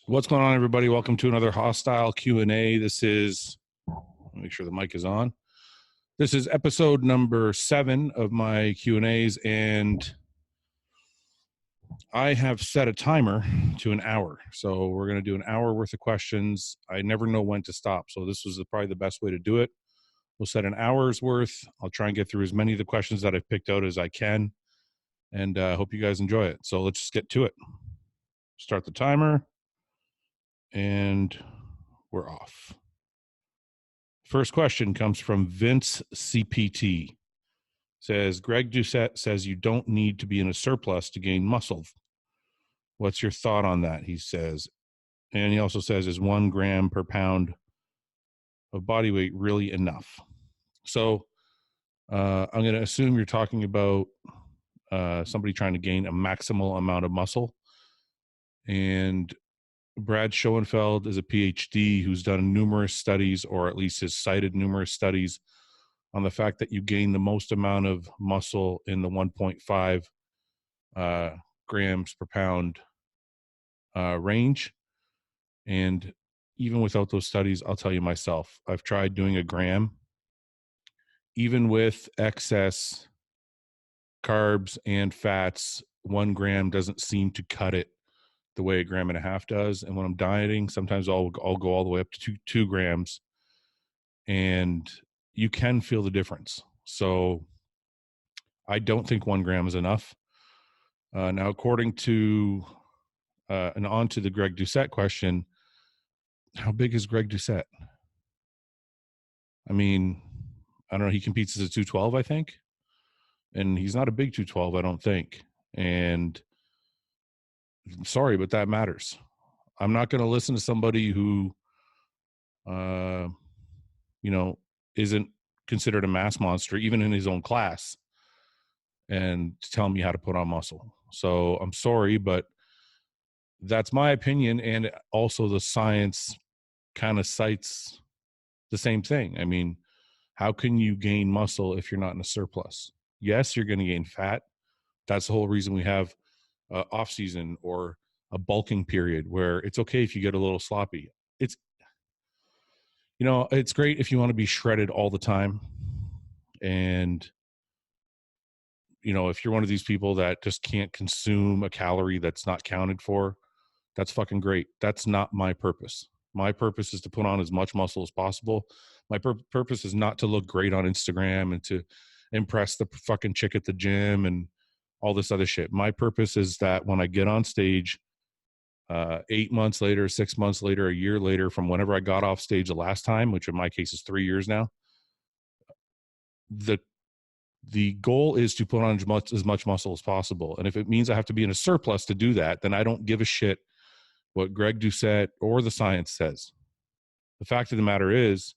What's going on, everybody? Welcome to another hostile Q&A. This is, make sure the mic is on. This is episode number 7 of my Q&As, and I have set a timer to an hour. So we're going to do an hour worth of questions. I never know when to stop, so this was probably the best way to do it. We'll set an hour's worth. I'll try and get through as many of the questions that I've picked out as I can, and I hope you guys enjoy it. So let's just get to it. Start the timer. And we're off. First question comes from Vince CPT. Says, Greg Doucettes says you don't need to be in a surplus to gain muscle. What's your thought on that? He says. And he also says, is 1 gram per pound of body weight really enough? So I'm going to assume you're talking about somebody trying to gain a maximal amount of muscle. And Brad Schoenfeld is a PhD who's done numerous studies, or at least has cited numerous studies on the fact that you gain the most amount of muscle in the 1.5 grams per pound range. And even without those studies, I'll tell you myself, I've tried doing a gram. Even with excess carbs and fats, 1 gram doesn't seem to cut it the way 1.5 grams does. And when I'm dieting, sometimes I'll go all the way up to 2 grams, and you can feel the difference. So I don't think 1 gram is enough. Now, according to and on to the Greg Doucette question, how big is Greg Doucette? I mean, I don't know. He competes as a 212, I think, and he's not a big 212, I don't think. And sorry, but that matters. I'm not going to listen to somebody who, isn't considered a mass monster, even in his own class, and tell me how to put on muscle. So I'm sorry, but that's my opinion. And also the science kind of cites the same thing. I mean, how can you gain muscle if you're not in a surplus? Yes, you're going to gain fat. That's the whole reason we have off-season or a bulking period where it's okay if you get a little sloppy. It's great if you want to be shredded all the time. And, if you're one of these people that just can't consume a calorie that's not counted for, that's fucking great. That's not my purpose. My purpose is to put on as much muscle as possible. My purpose is not to look great on Instagram and to impress the fucking chick at the gym and all this other shit. My purpose is that when I get on stage 8 months later, 6 months later, a year later from whenever I got off stage the last time, which in my case is 3 years now, the goal is to put on as much muscle as possible. And if it means I have to be in a surplus to do that, then I don't give a shit what Greg Doucette or the science says. The fact of the matter is,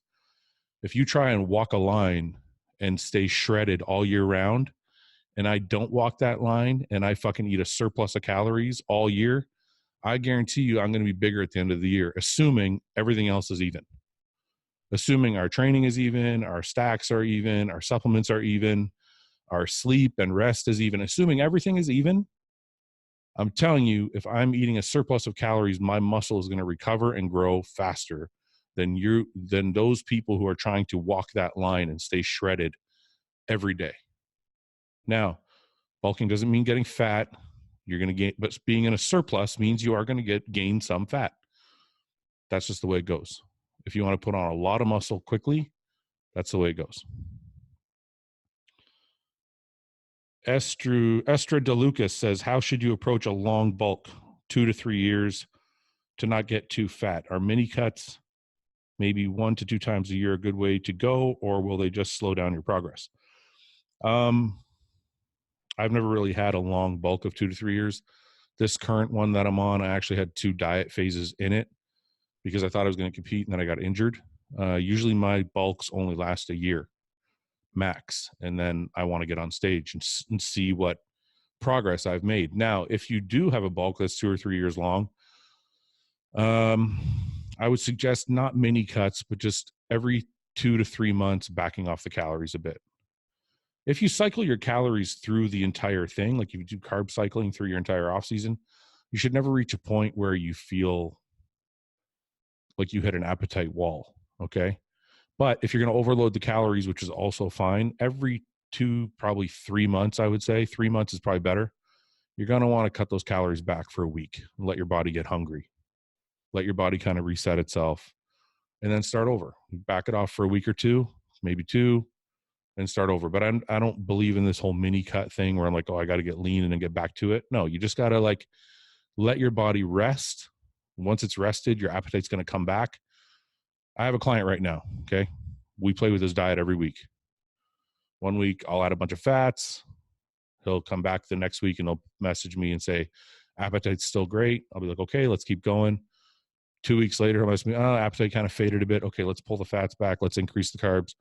if you try and walk a line and stay shredded all year round, and I don't walk that line and I fucking eat a surplus of calories all year, I guarantee you I'm going to be bigger at the end of the year, assuming everything else is even. Assuming our training is even, our stacks are even, our supplements are even, our sleep and rest is even. Assuming everything is even, I'm telling you, if I'm eating a surplus of calories, my muscle is going to recover and grow faster than those people who are trying to walk that line and stay shredded every day. Now, bulking doesn't mean getting fat. You're going to gain, but being in a surplus means you are going to gain some fat. That's just the way it goes. If you want to put on a lot of muscle quickly, that's the way it goes. Estra DeLucas says, how should you approach a long bulk, 2 to 3 years, to not get too fat? Are mini cuts maybe 1 to 2 times a year a good way to go, or will they just slow down your progress? I've never really had a long bulk of 2 to 3 years. This current one that I'm on, I actually had 2 diet phases in it because I thought I was going to compete, and then I got injured. Usually my bulks only last a year max, and then I want to get on stage and see what progress I've made. Now, if you do have a bulk that's 2 or 3 years long, I would suggest not mini cuts, but just every 2 to 3 months backing off the calories a bit. If you cycle your calories through the entire thing, like you do carb cycling through your entire off season, you should never reach a point where you feel like you hit an appetite wall. Okay. But if you're going to overload the calories, which is also fine, every 2, probably 3 months, I would say 3 months is probably better. You're going to want to cut those calories back for a week and let your body get hungry. Let your body kind of reset itself and then start over. Back it off for a week or 2, maybe 2, and start over. But I don't believe in this whole mini cut thing where I'm like, oh, I got to get lean and then get back to it. No, you just got to like let your body rest. Once it's rested, your appetite's going to come back. I have a client right now. Okay. We play with his diet every week. 1 week, I'll add a bunch of fats. He'll come back the next week and he'll message me and say, appetite's still great. I'll be like, okay, let's keep going. 2 weeks later, he'll message me, oh, appetite kind of faded a bit. Okay, let's pull the fats back. Let's increase the carbs.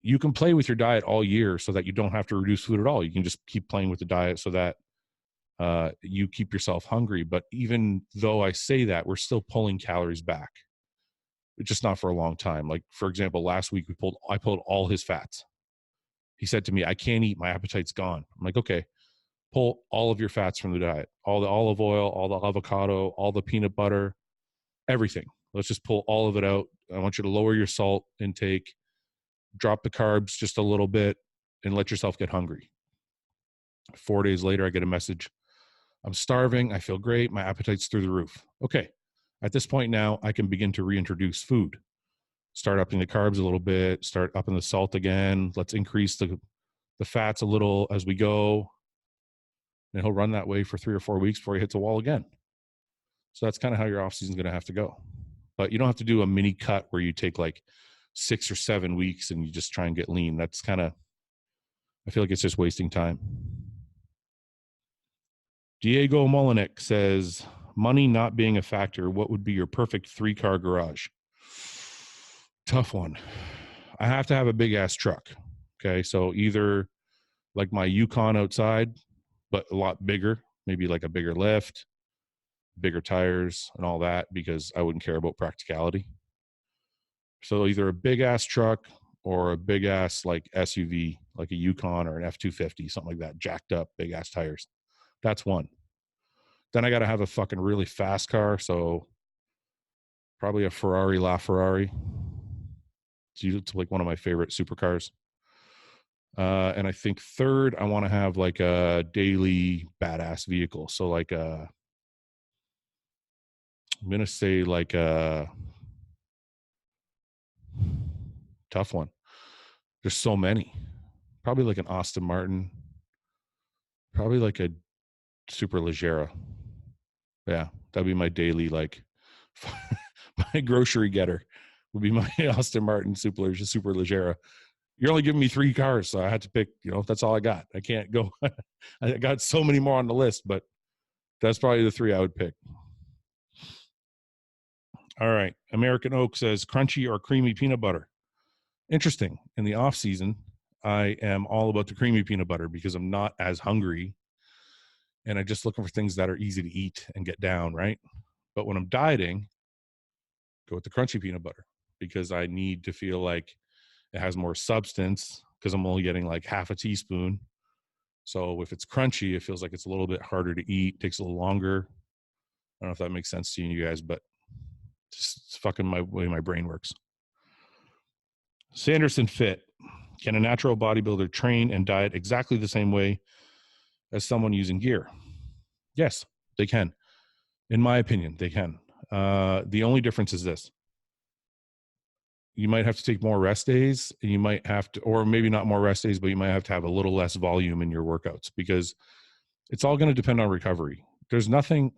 You can play with your diet all year so that you don't have to reduce food at all. You can just keep playing with the diet so that you keep yourself hungry. But even though I say that, we're still pulling calories back. It's just not for a long time. Like, for example, last week I pulled all his fats. He said to me, I can't eat. My appetite's gone. I'm like, okay, pull all of your fats from the diet, all the olive oil, all the avocado, all the peanut butter, everything. Let's just pull all of it out. I want you to lower your salt intake, drop the carbs just a little bit, and let yourself get hungry. 4 days later, I get a message. I'm starving. I feel great. My appetite's through the roof. Okay. At this point now, I can begin to reintroduce food. Start upping the carbs a little bit, start upping the salt again. Let's increase the fats a little as we go. And he'll run that way for 3 or 4 weeks before he hits a wall again. So that's kind of how your off season is going to have to go. But you don't have to do a mini cut where you take like 6 or 7 weeks and you just try and get lean. That's kind of, I feel like it's just wasting time. Diego Molinek says, money not being a factor, what would be your perfect 3-car garage? Tough one. I have to have a big ass truck. Okay. So either like my Yukon outside, but a lot bigger, maybe like a bigger lift, bigger tires and all that, because I wouldn't care about practicality. So either a big ass truck or a big ass like SUV, like a Yukon or an F-250, something like that, jacked up, big ass tires. That's one. Then I got to have a fucking really fast car. So probably a Ferrari LaFerrari. It's like one of my favorite supercars. And I think third, I want to have like a daily badass vehicle. So like I'm going to say like a tough one. There's so many. Probably like an Aston Martin. Probably like a Super Leggera. Yeah, that'd be my daily, like my grocery getter would be my Aston Martin Super Leggera. You're only giving me 3 cars, so I had to pick, that's all I got. I can't go. I got so many more on the list, but that's probably the 3 I would pick. All right. American Oak says crunchy or creamy peanut butter. Interesting. In the off season, I am all about the creamy peanut butter because I'm not as hungry and I'm just looking for things that are easy to eat and get down, right? But when I'm dieting, go with the crunchy peanut butter because I need to feel like it has more substance because I'm only getting like half a teaspoon. So if it's crunchy, it feels like it's a little bit harder to eat, takes a little longer. I don't know if that makes sense to you guys, but it's fucking my way my brain works. Sanderson Fit. Can a natural bodybuilder train and diet exactly the same way as someone using gear? Yes, they can. In my opinion, they can. The only difference is this. You might have to take more rest days, and you might have to, or maybe not more rest days, but you might have to have a little less volume in your workouts because it's all going to depend on recovery. There's nothing,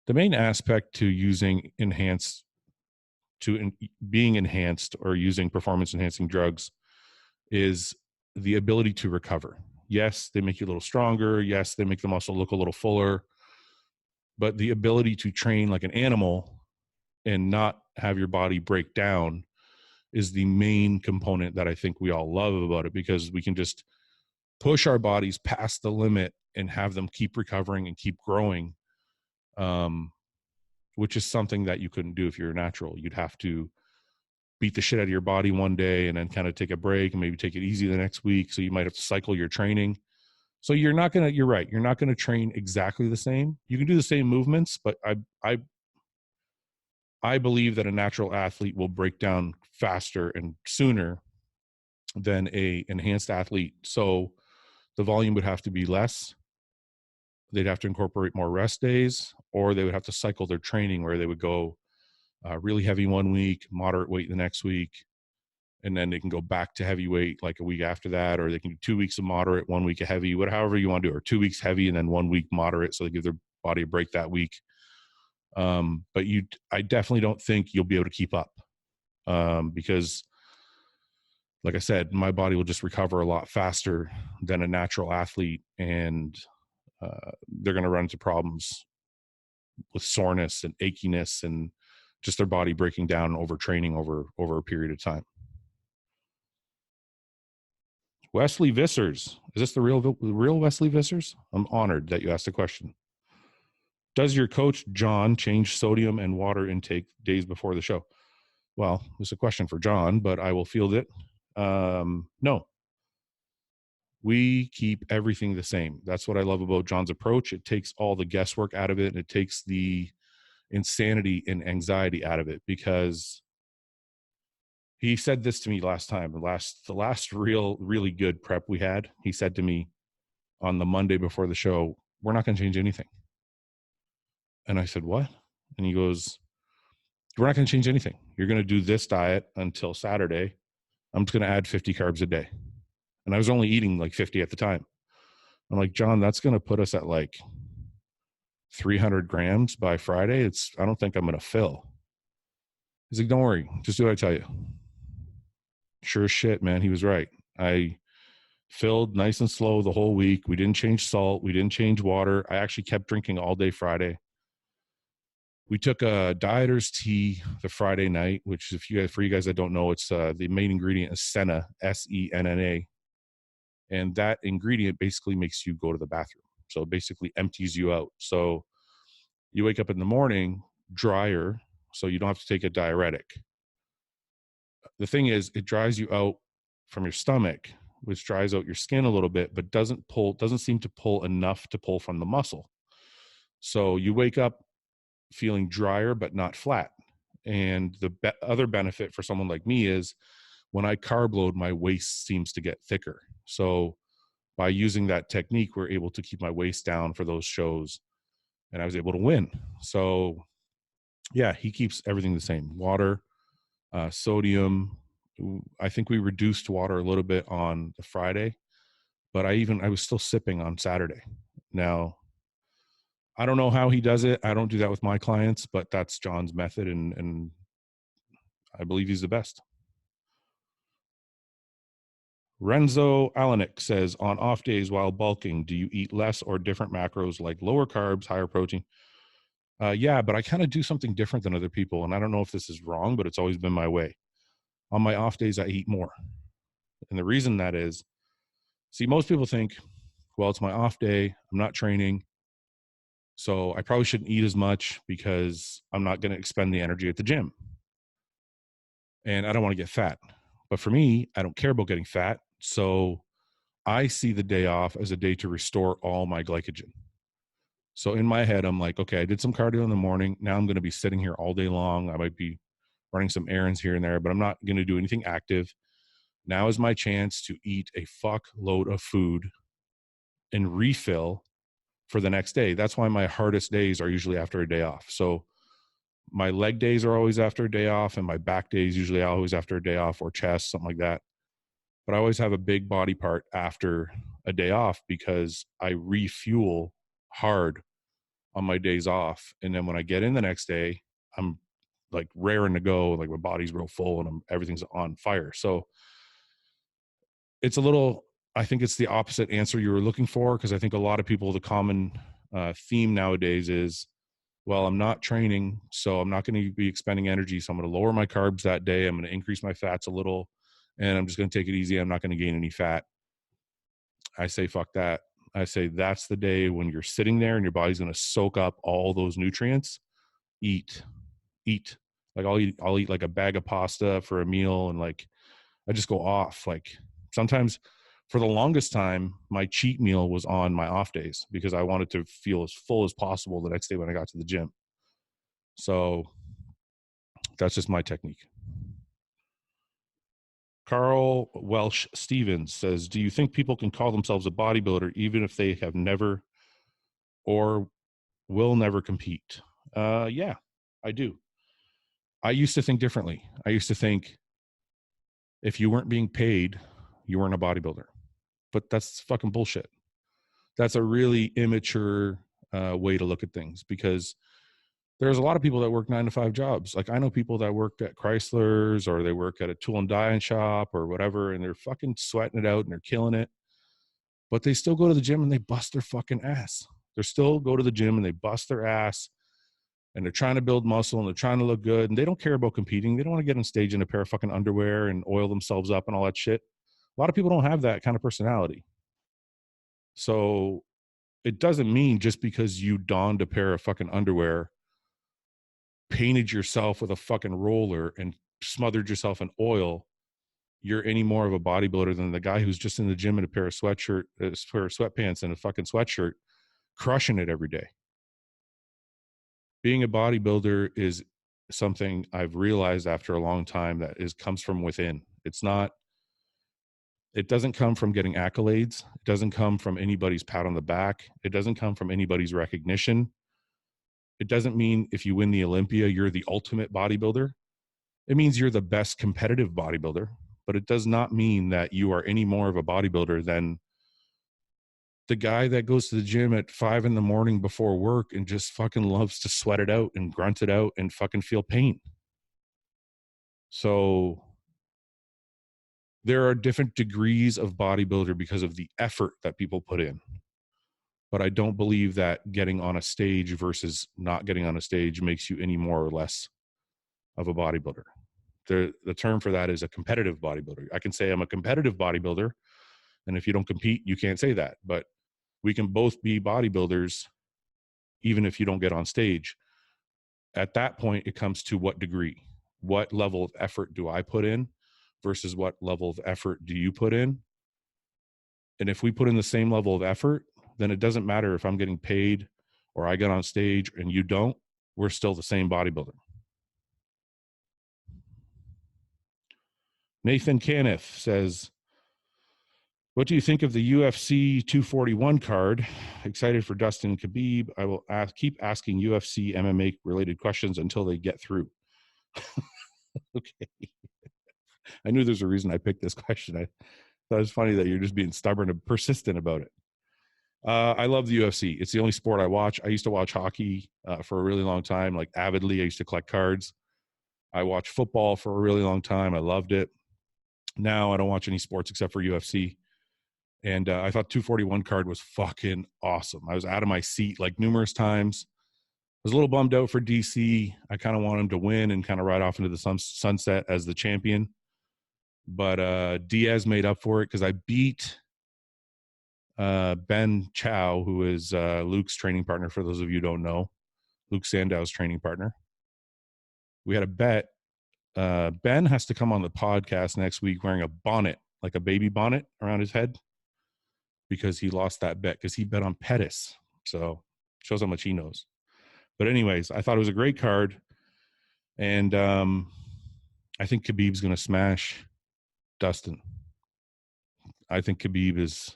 the main aspect to using enhanced, being enhanced or using performance enhancing drugs is the ability to recover. Yes, they make you a little stronger. Yes, they make the muscle look a little fuller, but the ability to train like an animal and not have your body break down is the main component that I think we all love about it, because we can just push our bodies past the limit and have them keep recovering and keep growing, which is something that you couldn't do if you're natural. You'd have to beat the shit out of your body one day and then kind of take a break and maybe take it easy the next week. So you might have to cycle your training. So you're right. You're not going to train exactly the same. You can do the same movements, but I believe that a natural athlete will break down faster and sooner than a enhanced athlete. So the volume would have to be less. They'd have to incorporate more rest days, or they would have to cycle their training where they would go really heavy one week, moderate weight the next week, and then they can go back to heavyweight like a week after that, or they can do 2 weeks of moderate, 1 week of heavy, however you want to do it, or 2 weeks heavy and then 1 week moderate, so they give their body a break that week. But I definitely don't think you'll be able to keep up, because like I said, my body will just recover a lot faster than a natural athlete, and they're going to run into problems with soreness and achiness and just their body breaking down over training over a period of time. Wesley Vissers, is this the real Wesley Vissers? I'm honored that you asked the question. Does your coach John change sodium and water intake days before the show? Well, it's a question for John, but I will field it. No, we keep everything the same. That's what I love about John's approach. It takes all the guesswork out of it. It takes the insanity and anxiety out of it, because he said this to me last time, the last really good prep we had. He said to me on the Monday before the show, we're not going to change anything. And I said, what? And he goes, we're not going to change anything. You're going to do this diet until Saturday. I'm just going to add 50 carbs a day. And I was only eating like 50 at the time. I'm like, John, that's going to put us at like 300 grams by Friday. I don't think I'm going to fill. He's like, don't worry. Just do what I tell you. Sure as shit, man. He was right. I filled nice and slow the whole week. We didn't change salt. We didn't change water. I actually kept drinking all day Friday. We took a dieter's tea the Friday night, which for you guys that don't know, it's the main ingredient is senna, SENNA. And that ingredient basically makes you go to the bathroom. So it basically empties you out. So you wake up in the morning drier, so you don't have to take a diuretic. The thing is, it dries you out from your stomach, which dries out your skin a little bit, but doesn't seem to pull enough to pull from the muscle. So you wake up feeling drier, but not flat. And the other benefit for someone like me is when I carb load, my waist seems to get thicker. So by using that technique, we're able to keep my waist down for those shows, and I was able to win. So yeah, he keeps everything the same. Water, sodium. I think we reduced water a little bit on the Friday, but I was still sipping on Saturday. Now, I don't know how he does it. I don't do that with my clients, but that's John's method, and I believe he's the best. Renzo Alanik says, on off days while bulking, do you eat less or different macros like lower carbs, higher protein? Yeah, but I kind of do something different than other people, and I don't know if this is wrong, but it's always been my way. On my off days, I eat more. And the reason that is, see, most people think, well, it's my off day, I'm not training, so I probably shouldn't eat as much because I'm not going to expend the energy at the gym. And I don't want to get fat. But for me, I don't care about getting fat. So I see the day off as a day to restore all my glycogen. So in my head, I'm like, okay, I did some cardio in the morning. Now I'm going to be sitting here all day long. I might be running some errands here and there, but I'm not going to do anything active. Now is my chance to eat a fuck load of food and refill for the next day. That's why my hardest days are usually after a day off. So my leg days are always after a day off, and my back days usually always after a day off, or chest, something like that. But I always have a big body part after a day off because I refuel hard on my days off. And then when I get in the next day, I'm like raring to go, like my body's real full and everything's on fire. So it's I think it's the opposite answer you were looking for, because I think a lot of people, the common theme nowadays is, well, I'm not training, so I'm not going to be expending energy. So I'm going to lower my carbs that day. I'm going to increase my fats a little, and I'm just going to take it easy. I'm not going to gain any fat. I say, fuck that. I say, that's the day when you're sitting there and your body's going to soak up all those nutrients. Eat. Like I'll eat like a bag of pasta for a meal. And like, I just go off. Like sometimes for the longest time, my cheat meal was on my off days because I wanted to feel as full as possible the next day when I got to the gym. So That's just my technique. Carl Welsh Stevens says, do you think people can call themselves a bodybuilder even if they have never or will never compete? Yeah, I do. I used to think differently. I used to think if you weren't being paid, you weren't a bodybuilder. But that's fucking bullshit. That's a really immature way to look at things, because there's a lot of people that work 9-to-5 jobs. Like, I know people that work at Chrysler's, or they work at a tool and die shop or whatever, and they're fucking sweating it out and they're killing it. But they still go to the gym and they bust their fucking ass. They still go to the gym and they bust their ass, and they're trying to build muscle and they're trying to look good, and they don't care about competing. They don't want to get on stage in a pair of fucking underwear and oil themselves up and all that shit. A lot of people don't have that kind of personality. So it doesn't mean just because you donned a pair of fucking underwear, painted yourself with a fucking roller, and smothered yourself in oil, you're any more of a bodybuilder than the guy who's just in the gym in a pair of sweatpants and a fucking sweatshirt, crushing it every day. Being a bodybuilder is something I've realized after a long time that comes from within. It doesn't come from getting accolades. It doesn't come from anybody's pat on the back. It doesn't come from anybody's recognition. It doesn't mean if you win the Olympia, you're the ultimate bodybuilder. It means you're the best competitive bodybuilder, but it does not mean that you are any more of a bodybuilder than the guy that goes to the gym at 5 a.m. before work and just fucking loves to sweat it out and grunt it out and fucking feel pain. So there are different degrees of bodybuilder because of the effort that people put in. But I don't believe that getting on a stage versus not getting on a stage makes you any more or less of a bodybuilder. The term for that is a competitive bodybuilder. I can say I'm a competitive bodybuilder, and if you don't compete, you can't say that. But we can both be bodybuilders even if you don't get on stage. At that point, it comes to what degree, what level of effort do I put in versus what level of effort do you put in? And if we put in the same level of effort, then it doesn't matter if I'm getting paid or I get on stage and you don't, we're still the same bodybuilder. Nathan Caniff says, what do you think of the UFC 241 card? Excited for Dustin Khabib. I will keep asking UFC MMA related questions until they get through. Okay. I knew there's a reason I picked this question. I thought it was funny that you're just being stubborn and persistent about it. I love the UFC. It's the only sport I watch. I used to watch hockey for a really long time, like avidly. I used to collect cards. I watched football for a really long time. I loved it. Now I don't watch any sports except for UFC. And I thought 241 card was fucking awesome. I was out of my seat like numerous times. I was a little bummed out for DC. I kind of want him to win and kind of ride off into the sunset as the champion. But Diaz made up for it because I beat Ben Chow, who is Luke's training partner, for those of you who don't know. Luke Sandow's training partner. We had a bet. Ben has to come on the podcast next week wearing a bonnet, like a baby bonnet around his head, because he lost that bet because he bet on Pettis. So shows how much he knows. But anyways, I thought it was a great card. And I think Khabib's going to smash Dustin. I think Khabib is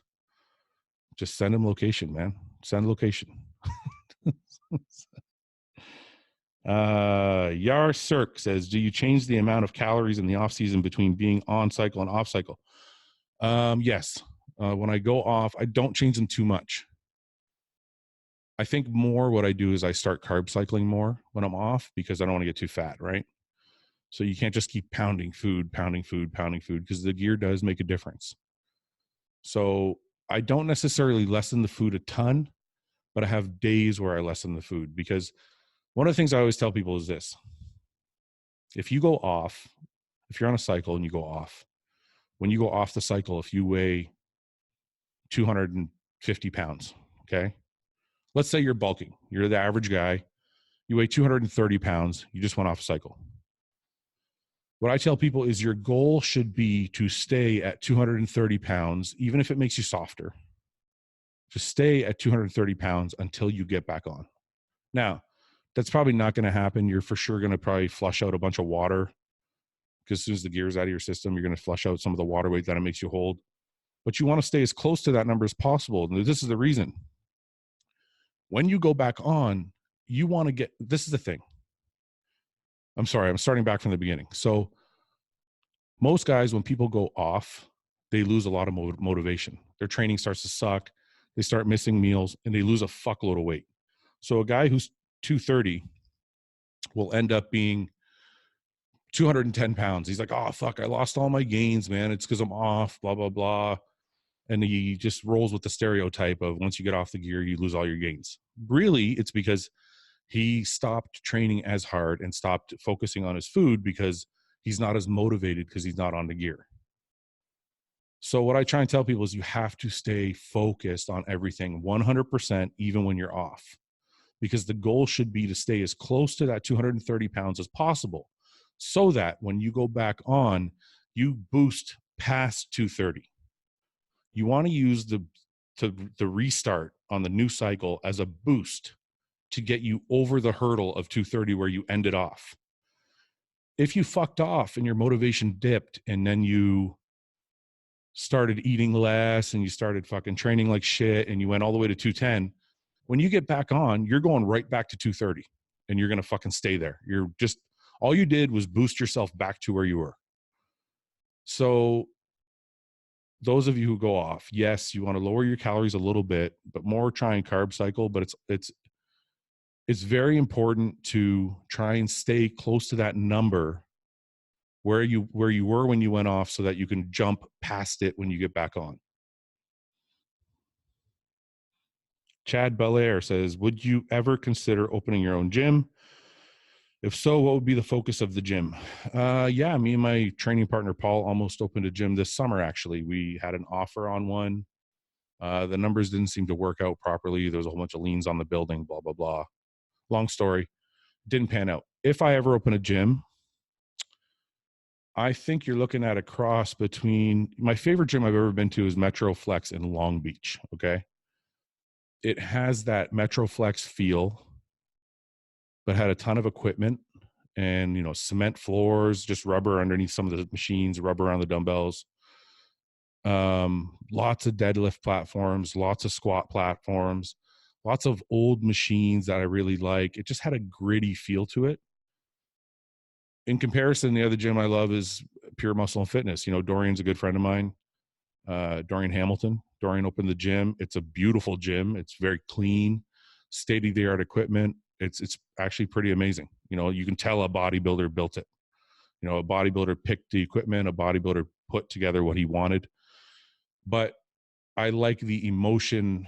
just send him location, man. Send location. Yar Cirque says, do you change the amount of calories in the off season between being on cycle and off cycle? Yes. When I go off, I don't change them too much. I think more what I do is I start carb cycling more when I'm off because I don't want to get too fat, right? So you can't just keep pounding food, because the gear does make a difference. So I don't necessarily lessen the food a ton, but I have days where I lessen the food, because one of the things I always tell people is this. If you go off, if you're on a cycle and you go off, when you go off the cycle, if you weigh 250 pounds, okay? Let's say you're bulking. You're the average guy. You weigh 230 pounds. You just went off a cycle. What I tell people is your goal should be to stay at 230 pounds, even if it makes you softer. Just stay at 230 pounds until you get back on. Now, That's probably not going to happen. You're for sure going to probably flush out a bunch of water, because as soon as the gear's out of your system, you're going to flush out some of the water weight that it makes you hold. But you want to stay as close to that number as possible. And this is the reason. When you go back on, you want to get, this is the thing. I'm sorry, I'm starting back from the beginning. So most guys, when people go off, they lose a lot of motivation. Their training starts to suck. They start missing meals and they lose a fuckload of weight. So a guy who's 230 will end up being 210 pounds. He's like, oh, fuck, I lost all my gains, man. It's because I'm off, blah, blah, blah. And he just rolls with the stereotype of once you get off the gear, you lose all your gains. Really, it's because he stopped training as hard and stopped focusing on his food because he's not as motivated because he's not on the gear. So what I try and tell people is you have to stay focused on everything 100%, even when you're off, because the goal should be to stay as close to that 230 pounds as possible so that when you go back on, you boost past 230. You want to use the restart on the new cycle as a boost to get you over the hurdle of 230 where you ended off. If you fucked off and your motivation dipped and then you started eating less and you started fucking training like shit and you went all the way to 210, when you get back on, you're going right back to 230 and you're going to fucking stay there. You're just, all you did was boost yourself back to where you were. So those of you who go off, yes, you want to lower your calories a little bit, but more try and carb cycle. But it's very important to try and stay close to that number where you were when you went off so that you can jump past it when you get back on. Chad Belair says, would you ever consider opening your own gym? If so, what would be the focus of the gym? Yeah, me and my training partner, Paul, almost opened a gym this summer, actually. We had an offer on one. The numbers didn't seem to work out properly. There was a whole bunch of liens on the building, blah, blah, blah. Long story, didn't pan out. If I ever open a gym, I think you're looking at a cross between, my favorite gym I've ever been to is Metroflex in Long Beach, okay? It has that Metroflex feel, but had a ton of equipment and, you know, cement floors, just rubber underneath some of the machines, rubber around the dumbbells. Lots of deadlift platforms, lots of squat platforms, lots of old machines that I really like. It just had a gritty feel to it. In comparison, the other gym I love is Pure Muscle and Fitness. You know, Dorian's a good friend of mine, Dorian Hamilton. Dorian opened the gym. It's a beautiful gym. It's very clean, state-of-the-art equipment. It's actually pretty amazing. You know, you can tell a bodybuilder built it. You know, a bodybuilder picked the equipment, a bodybuilder put together what he wanted. But I like the emotion,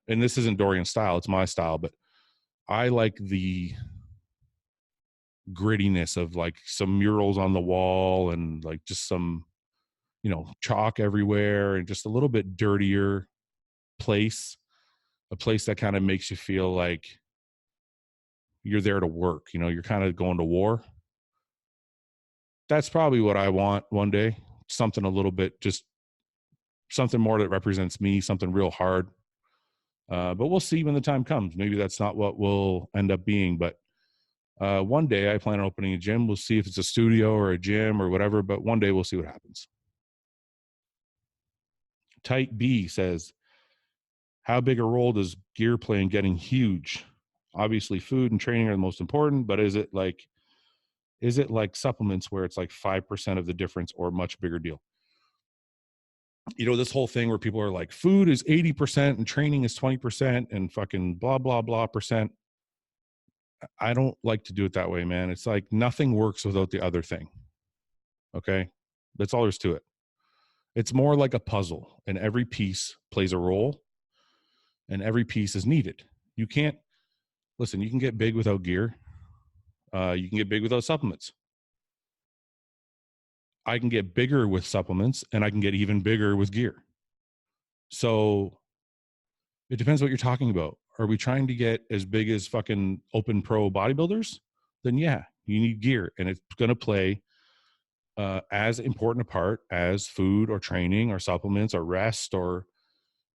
and this isn't Dorian's style, it's my style, but I like the grittiness of like some murals on the wall and like just some, you know, chalk everywhere and just a little bit dirtier place, a place that kind of makes you feel like you're there to work, you know, you're kind of going to war. That's probably what I want one day. Something a little bit, just something more that represents me, something real hard. But we'll see when the time comes. Maybe that's not what we'll end up being, but one day I plan on opening a gym. We'll see if it's a studio or a gym or whatever, but one day we'll see what happens. Tight B says, how big a role does gear play in getting huge? Obviously food and training are the most important, but is it like supplements where it's like 5% of the difference or much bigger deal? You know, this whole thing where people are like, food is 80% and training is 20% and fucking blah, blah, blah percent. I don't like to do it that way, man. It's like nothing works without the other thing. Okay. That's all there's to it. It's more like a puzzle and every piece plays a role and every piece is needed. You can't, listen, you can get big without gear. You can get big without supplements. I can get bigger with supplements and I can get even bigger with gear. So it depends what you're talking about. Are we trying to get as big as fucking open pro bodybuilders? Then yeah, you need gear and it's going to play as important a part as food or training or supplements or rest or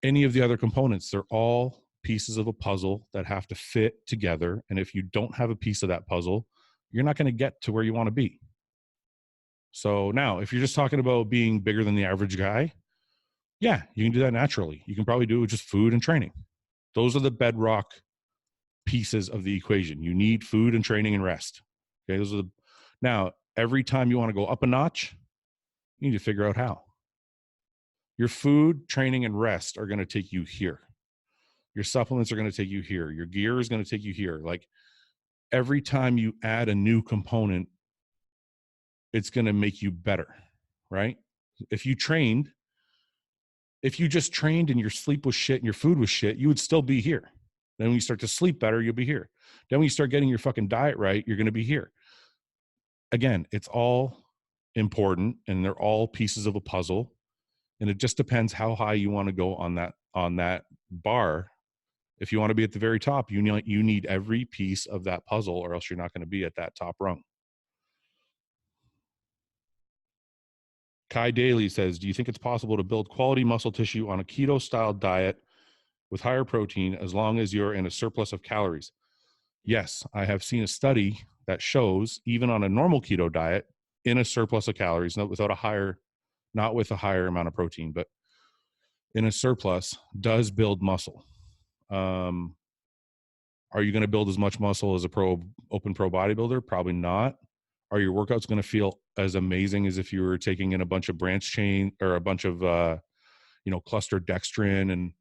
any of the other components. They're all pieces of a puzzle that have to fit together. And if you don't have a piece of that puzzle, you're not going to get to where you want to be. So now, if you're just talking about being bigger than the average guy, yeah, you can do that naturally. You can probably do it with just food and training. Those are the bedrock pieces of the equation. You need food and training and rest. Okay, those are the. Now, every time you want to go up a notch, you need to figure out how. Your food, training, and rest are going to take you here. Your supplements are going to take you here. Your gear is going to take you here. Like, every time you add a new component, it's going to make you better, right? If you just trained and your sleep was shit and your food was shit, you would still be here. Then when you start to sleep better, you'll be here. Then when you start getting your fucking diet right, you're going to be here. Again, it's all important and they're all pieces of a puzzle. And it just depends how high you want to go on that bar. If you want to be at the very top, you need every piece of that puzzle, or else you're not going to be at that top rung. Kai Daly says, do you think it's possible to build quality muscle tissue on a keto-style diet with higher protein as long as you're in a surplus of calories? Yes, I have seen a study that shows even on a normal keto diet in a surplus of calories, not with a higher amount of protein, but in a surplus, does build muscle. Are you going to build as much muscle as open pro bodybuilder? Probably not. Are your workouts going to feel as amazing as if you were taking in a bunch of branch chain or a bunch of, cluster dextrin and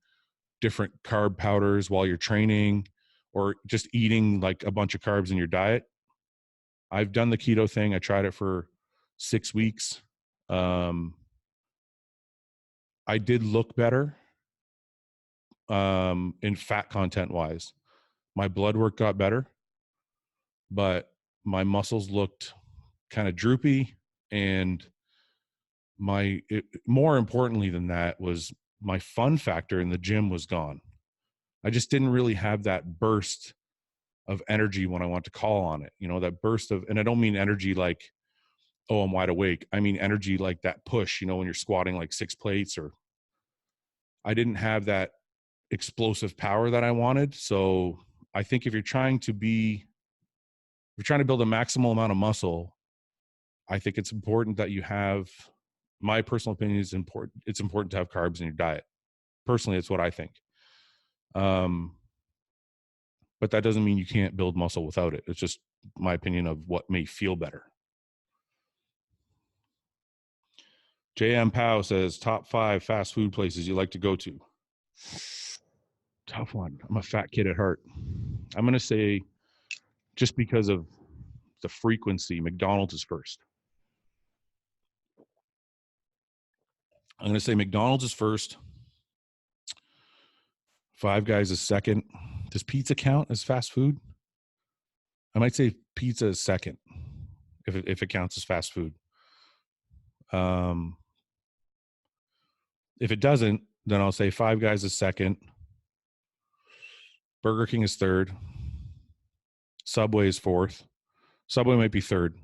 different carb powders while you're training, or just eating like a bunch of carbs in your diet? I've done the keto thing. I tried it for 6 weeks. I did look better in fat content wise. My blood work got better, but my muscles looked kind of droopy, and more importantly than that was my fun factor in the gym was gone. I just didn't really have that burst of energy when I want to call on it. That burst of, and I don't mean energy like, oh, I'm wide awake. I mean energy like that push, when you're squatting like 6 plates, or I didn't have that explosive power that I wanted. So I think if you're trying to build a maximal amount of muscle, I think it's important that you have, my personal opinion is important. It's important to have carbs in your diet. Personally, it's what I think. But that doesn't mean you can't build muscle without it. It's just my opinion of what may feel better. JM Powell says, top 5 fast food places you like to go to. Tough one. I'm a fat kid at heart. I'm going to say, just because of the frequency, McDonald's is first. I'm going to say McDonald's is first. Five Guys is second. Does pizza count as fast food? I might say pizza is second, if it counts as fast food. If it doesn't, then I'll say Five Guys is second. Burger King is third. Subway is fourth. Subway might be third.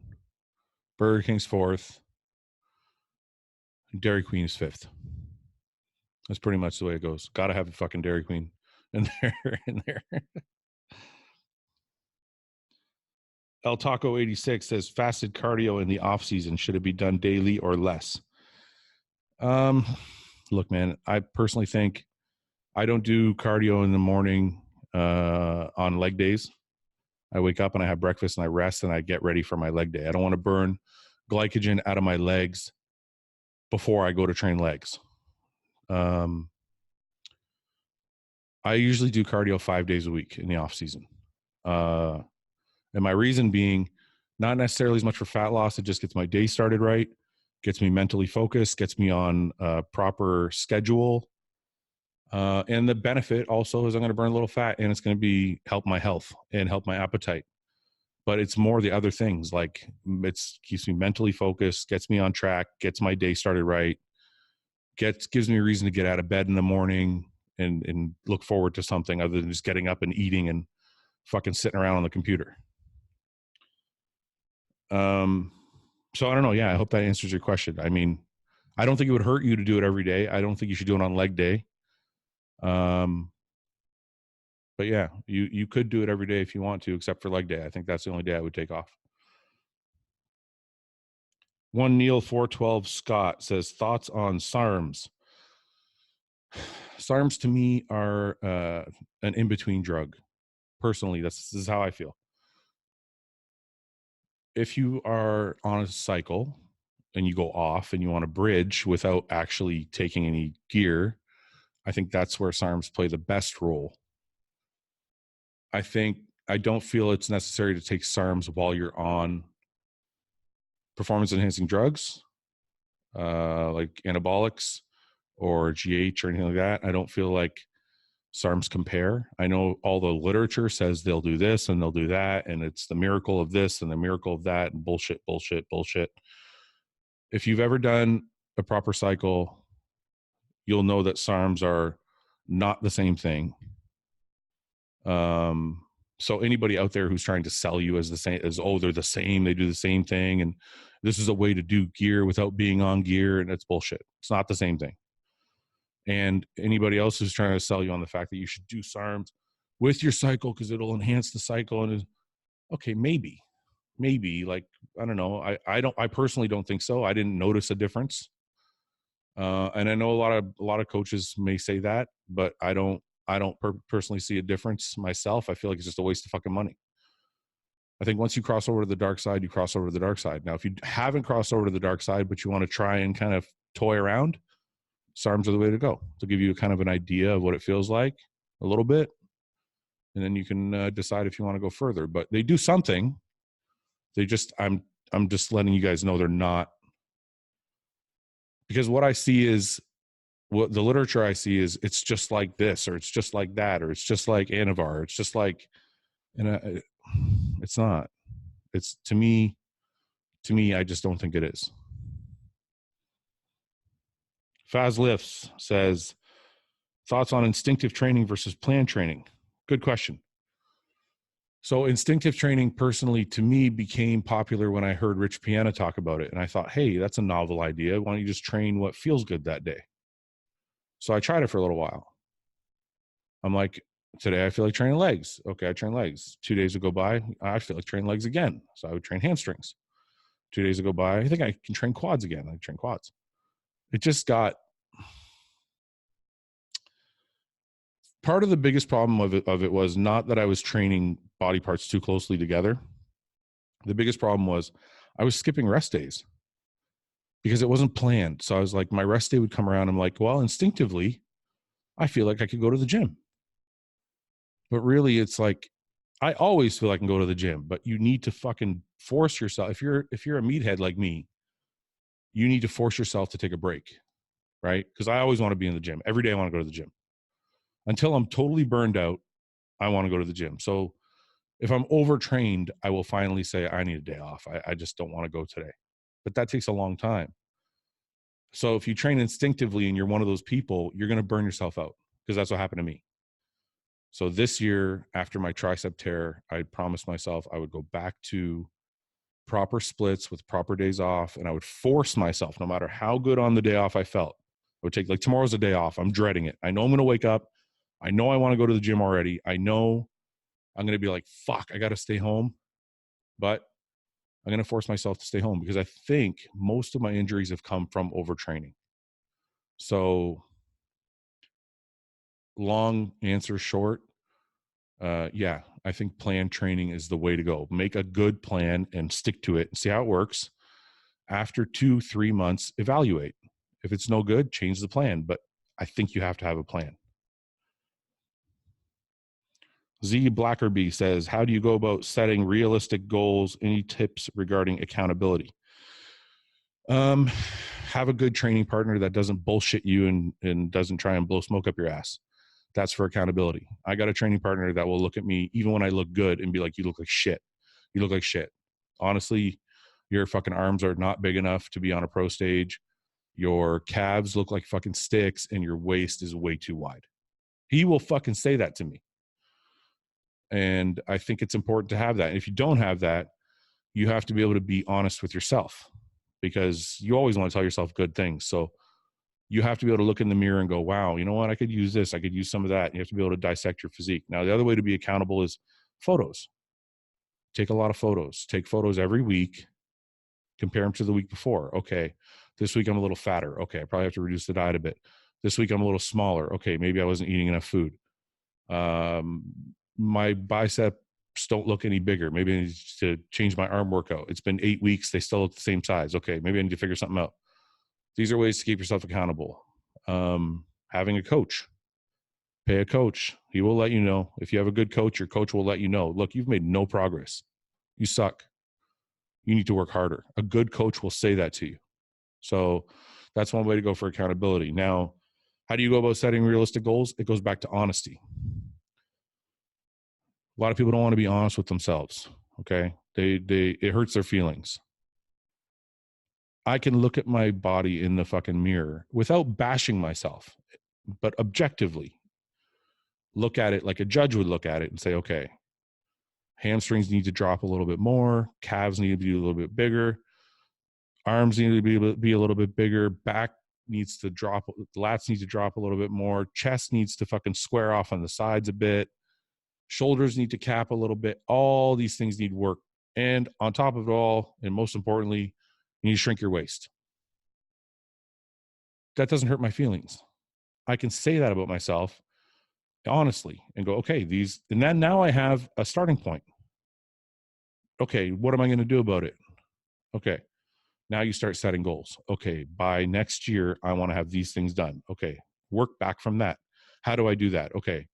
Burger King's fourth. Dairy Queen is fifth. That's pretty much the way it goes. Got to have a fucking Dairy Queen in there. El Taco 86 says, fasted cardio in the off season, should it be done daily or less? Look, man, I personally think I don't do cardio in the morning on leg days. I wake up and I have breakfast and I rest and I get ready for my leg day. I don't want to burn glycogen out of my legs before I go to train legs. I usually do cardio 5 days a week in the off season. And my reason being, not necessarily as much for fat loss. It just gets my day started right, gets me mentally focused, gets me on a proper schedule. And the benefit also is I'm going to burn a little fat, and it's going to help my health and help my appetite. But it's more the other things, like it keeps me mentally focused, gets me on track, gets my day started right, gives me a reason to get out of bed in the morning and look forward to something other than just getting up and eating and fucking sitting around on the computer. So I don't know. Yeah, I hope that answers your question. I mean, I don't think it would hurt you to do it every day. I don't think you should do it on leg day. But yeah, you could do it every day if you want to, except for leg day. I think that's the only day I would take off. One Neil 412 Scott says, thoughts on SARMs. SARMs to me are an in-between drug. Personally, this is how I feel. If you are on a cycle and you go off and you want to bridge without actually taking any gear, I think that's where SARMs play the best role. I don't feel it's necessary to take SARMs while you're on performance enhancing drugs, like anabolics or GH or anything like that. I don't feel like SARMs compare. I know all the literature says they'll do this and they'll do that, and it's the miracle of this and the miracle of that, and bullshit. If you've ever done a proper cycle, you'll know that SARMs are not the same thing. So anybody out there who's trying to sell you as the same, as, oh, they're the same, they do the same thing, and this is a way to do gear without being on gear, and it's bullshit. It's not the same thing. And anybody else who's trying to sell you on the fact that you should do SARMs with your cycle because it'll enhance the cycle, and okay, maybe, like, I don't know. I personally don't think so. I didn't notice a difference. And I know a lot of coaches may say that, but I don't personally see a difference myself. I feel like it's just a waste of fucking money. I think once you cross over to the dark side, you cross over to the dark side. Now, if you haven't crossed over to the dark side, but you want to try and kind of toy around, SARMs are the way to go. To give you kind of an idea of what it feels like a little bit. And then you can decide if you want to go further, but they do something. They just, I'm just letting you guys know they're not, because what I see is, what the literature I see is, it's just like this, or it's just like that, or it's just like Anavar. It's just like, and it's not. It's to me, I just don't think it is. Faz Lifts says, thoughts on instinctive training versus plan training? Good question. So instinctive training, personally, to me, became popular when I heard Rich Piana talk about it. And I thought, hey, that's a novel idea. Why don't you just train what feels good that day? So I tried it for a little while. I'm like, today I feel like training legs. Okay, I train legs. 2 days would go by, I feel like training legs again. So I would train hamstrings. 2 days would go by, I think I can train quads again. I train quads. It just got, part of the biggest problem of it was not that I was training body parts too closely together. The biggest problem was I was skipping rest days because it wasn't planned. So I was like, my rest day would come around. I'm like, well, instinctively, I feel like I could go to the gym. But really, it's like, I always feel I can go to the gym, but you need to fucking force yourself. If you're a meathead like me, you need to force yourself to take a break, right? Because I always want to be in the gym. Every day I want to go to the gym. Until I'm totally burned out, I want to go to the gym. So if I'm overtrained, I will finally say, I need a day off. I just don't want to go today. But that takes a long time. So if you train instinctively and you're one of those people, you're going to burn yourself out, because that's what happened to me. So this year, after my tricep tear, I promised myself I would go back to proper splits with proper days off. And I would force myself, no matter how good on the day off I felt. I would take, like, tomorrow's a day off. I'm dreading it. I know I'm going to wake up. I know I want to go to the gym already. I know I'm going to be like, fuck, I got to stay home. But I'm going to force myself to stay home, because I think most of my injuries have come from overtraining. So long answer short, yeah, I think plan training is the way to go. Make a good plan and stick to it and see how it works. After 2-3 months, evaluate. If it's no good, change the plan. But I think you have to have a plan. Z Blackerby says, how do you go about setting realistic goals? Any tips regarding accountability? Have a good training partner that doesn't bullshit you and doesn't try and blow smoke up your ass. That's for accountability. I got a training partner that will look at me even when I look good and be like, you look like shit. You look like shit. Honestly, your fucking arms are not big enough to be on a pro stage. Your calves look like fucking sticks and your waist is way too wide. He will fucking say that to me. And I think it's important to have that. And if you don't have that, you have to be able to be honest with yourself, because you always want to tell yourself good things. So you have to be able to look in the mirror and go, wow, you know what? I could use this. I could use some of that. You have to be able to dissect your physique. Now, the other way to be accountable is photos. Take a lot of photos. Take photos every week. Compare them to the week before. Okay, this week I'm a little fatter. Okay, I probably have to reduce the diet a bit. This week I'm a little smaller. Okay, maybe I wasn't eating enough food. My biceps don't look any bigger. Maybe I need to change my arm workout. It's been 8 weeks. They still look the same size. Okay, maybe I need to figure something out. These are ways to keep yourself accountable. Having a coach. Pay a coach. He will let you know. If you have a good coach, your coach will let you know. Look, you've made no progress. You suck. You need to work harder. A good coach will say that to you. So that's one way to go for accountability. Now, how do you go about setting realistic goals? It goes back to honesty. A lot of people don't want to be honest with themselves. Okay. It hurts their feelings. I can look at my body in the fucking mirror without bashing myself, but objectively look at it like a judge would look at it and say, okay, hamstrings need to drop a little bit more. Calves need to be a little bit bigger. Arms need to be a little bit bigger. Back needs to drop. Lats need to drop a little bit more. Chest needs to fucking square off on the sides a bit. Shoulders need to cap a little bit. All these things need work. And on top of it all, and most importantly, you need to shrink your waist. That doesn't hurt my feelings. I can say that about myself honestly and go, okay, and then now I have a starting point. Okay, what am I going to do about it? Okay, now you start setting goals. Okay, by next year, I want to have these things done. Okay, work back from that. How do I do that? Okay,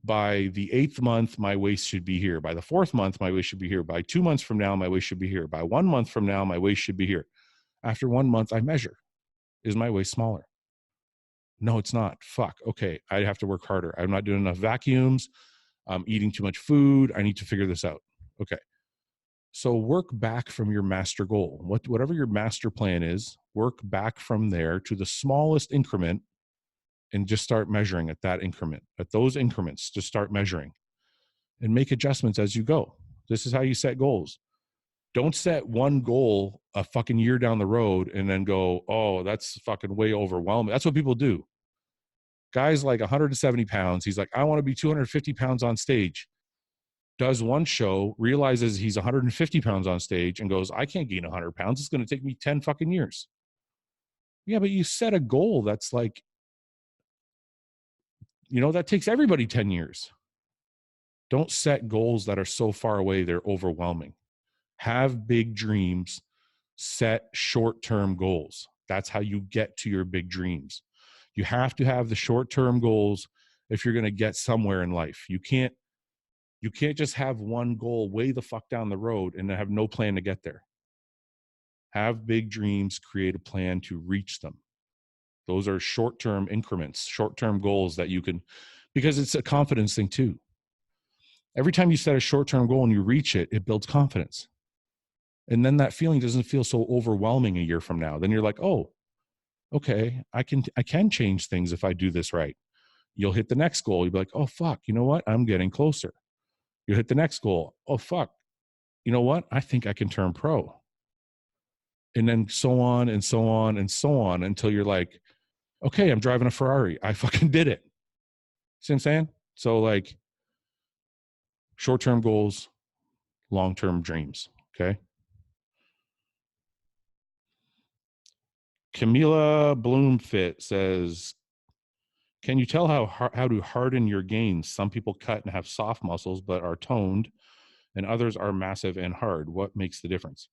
by the 8th month, my waist should be here. By the 4th month, my waist should be here. By 2 months from now, my waist should be here. By 1 month from now, my waist should be here. After 1 month, I measure. Is my waist smaller? No, it's not. Fuck. Okay, I have to work harder. I'm not doing enough vacuums. I'm eating too much food. I need to figure this out. Okay. So work back from your master goal. Whatever your master plan is, work back from there to the smallest increment and just start measuring at that increment, at those increments, just start measuring and make adjustments as you go. This is how you set goals. Don't set one goal a fucking year down the road and then go, oh, that's fucking way overwhelming. That's what people do. Guy's like 170 pounds. He's like, I want to be 250 pounds on stage. Does one show, realizes he's 150 pounds on stage and goes, I can't gain 100 pounds. It's going to take me 10 fucking years. Yeah, but you set a goal that's like, that takes everybody 10 years. Don't set goals that are so far away they're overwhelming. Have big dreams. Set short-term goals. That's how you get to your big dreams. You have to have the short-term goals if you're going to get somewhere in life. You can't just have one goal way the fuck down the road and have no plan to get there. Have big dreams, create a plan to reach them. Those are short-term increments, short-term goals that you can, because it's a confidence thing too. Every time you set a short-term goal and you reach it, it builds confidence. And then that feeling doesn't feel so overwhelming a year from now. Then you're like, oh, okay, I can change things if I do this right. You'll hit the next goal. You'll be like, oh, fuck, you know what? I'm getting closer. You hit the next goal. Oh, fuck. You know what? I think I can turn pro. And then so on and so on and so on until you're like, okay, I'm driving a Ferrari. I fucking did it. See what I'm saying? So like short-term goals, long-term dreams. Okay. Camila Bloomfit says, can you tell how to harden your gains? Some people cut and have soft muscles, but are toned, and others are massive and hard. What makes the difference?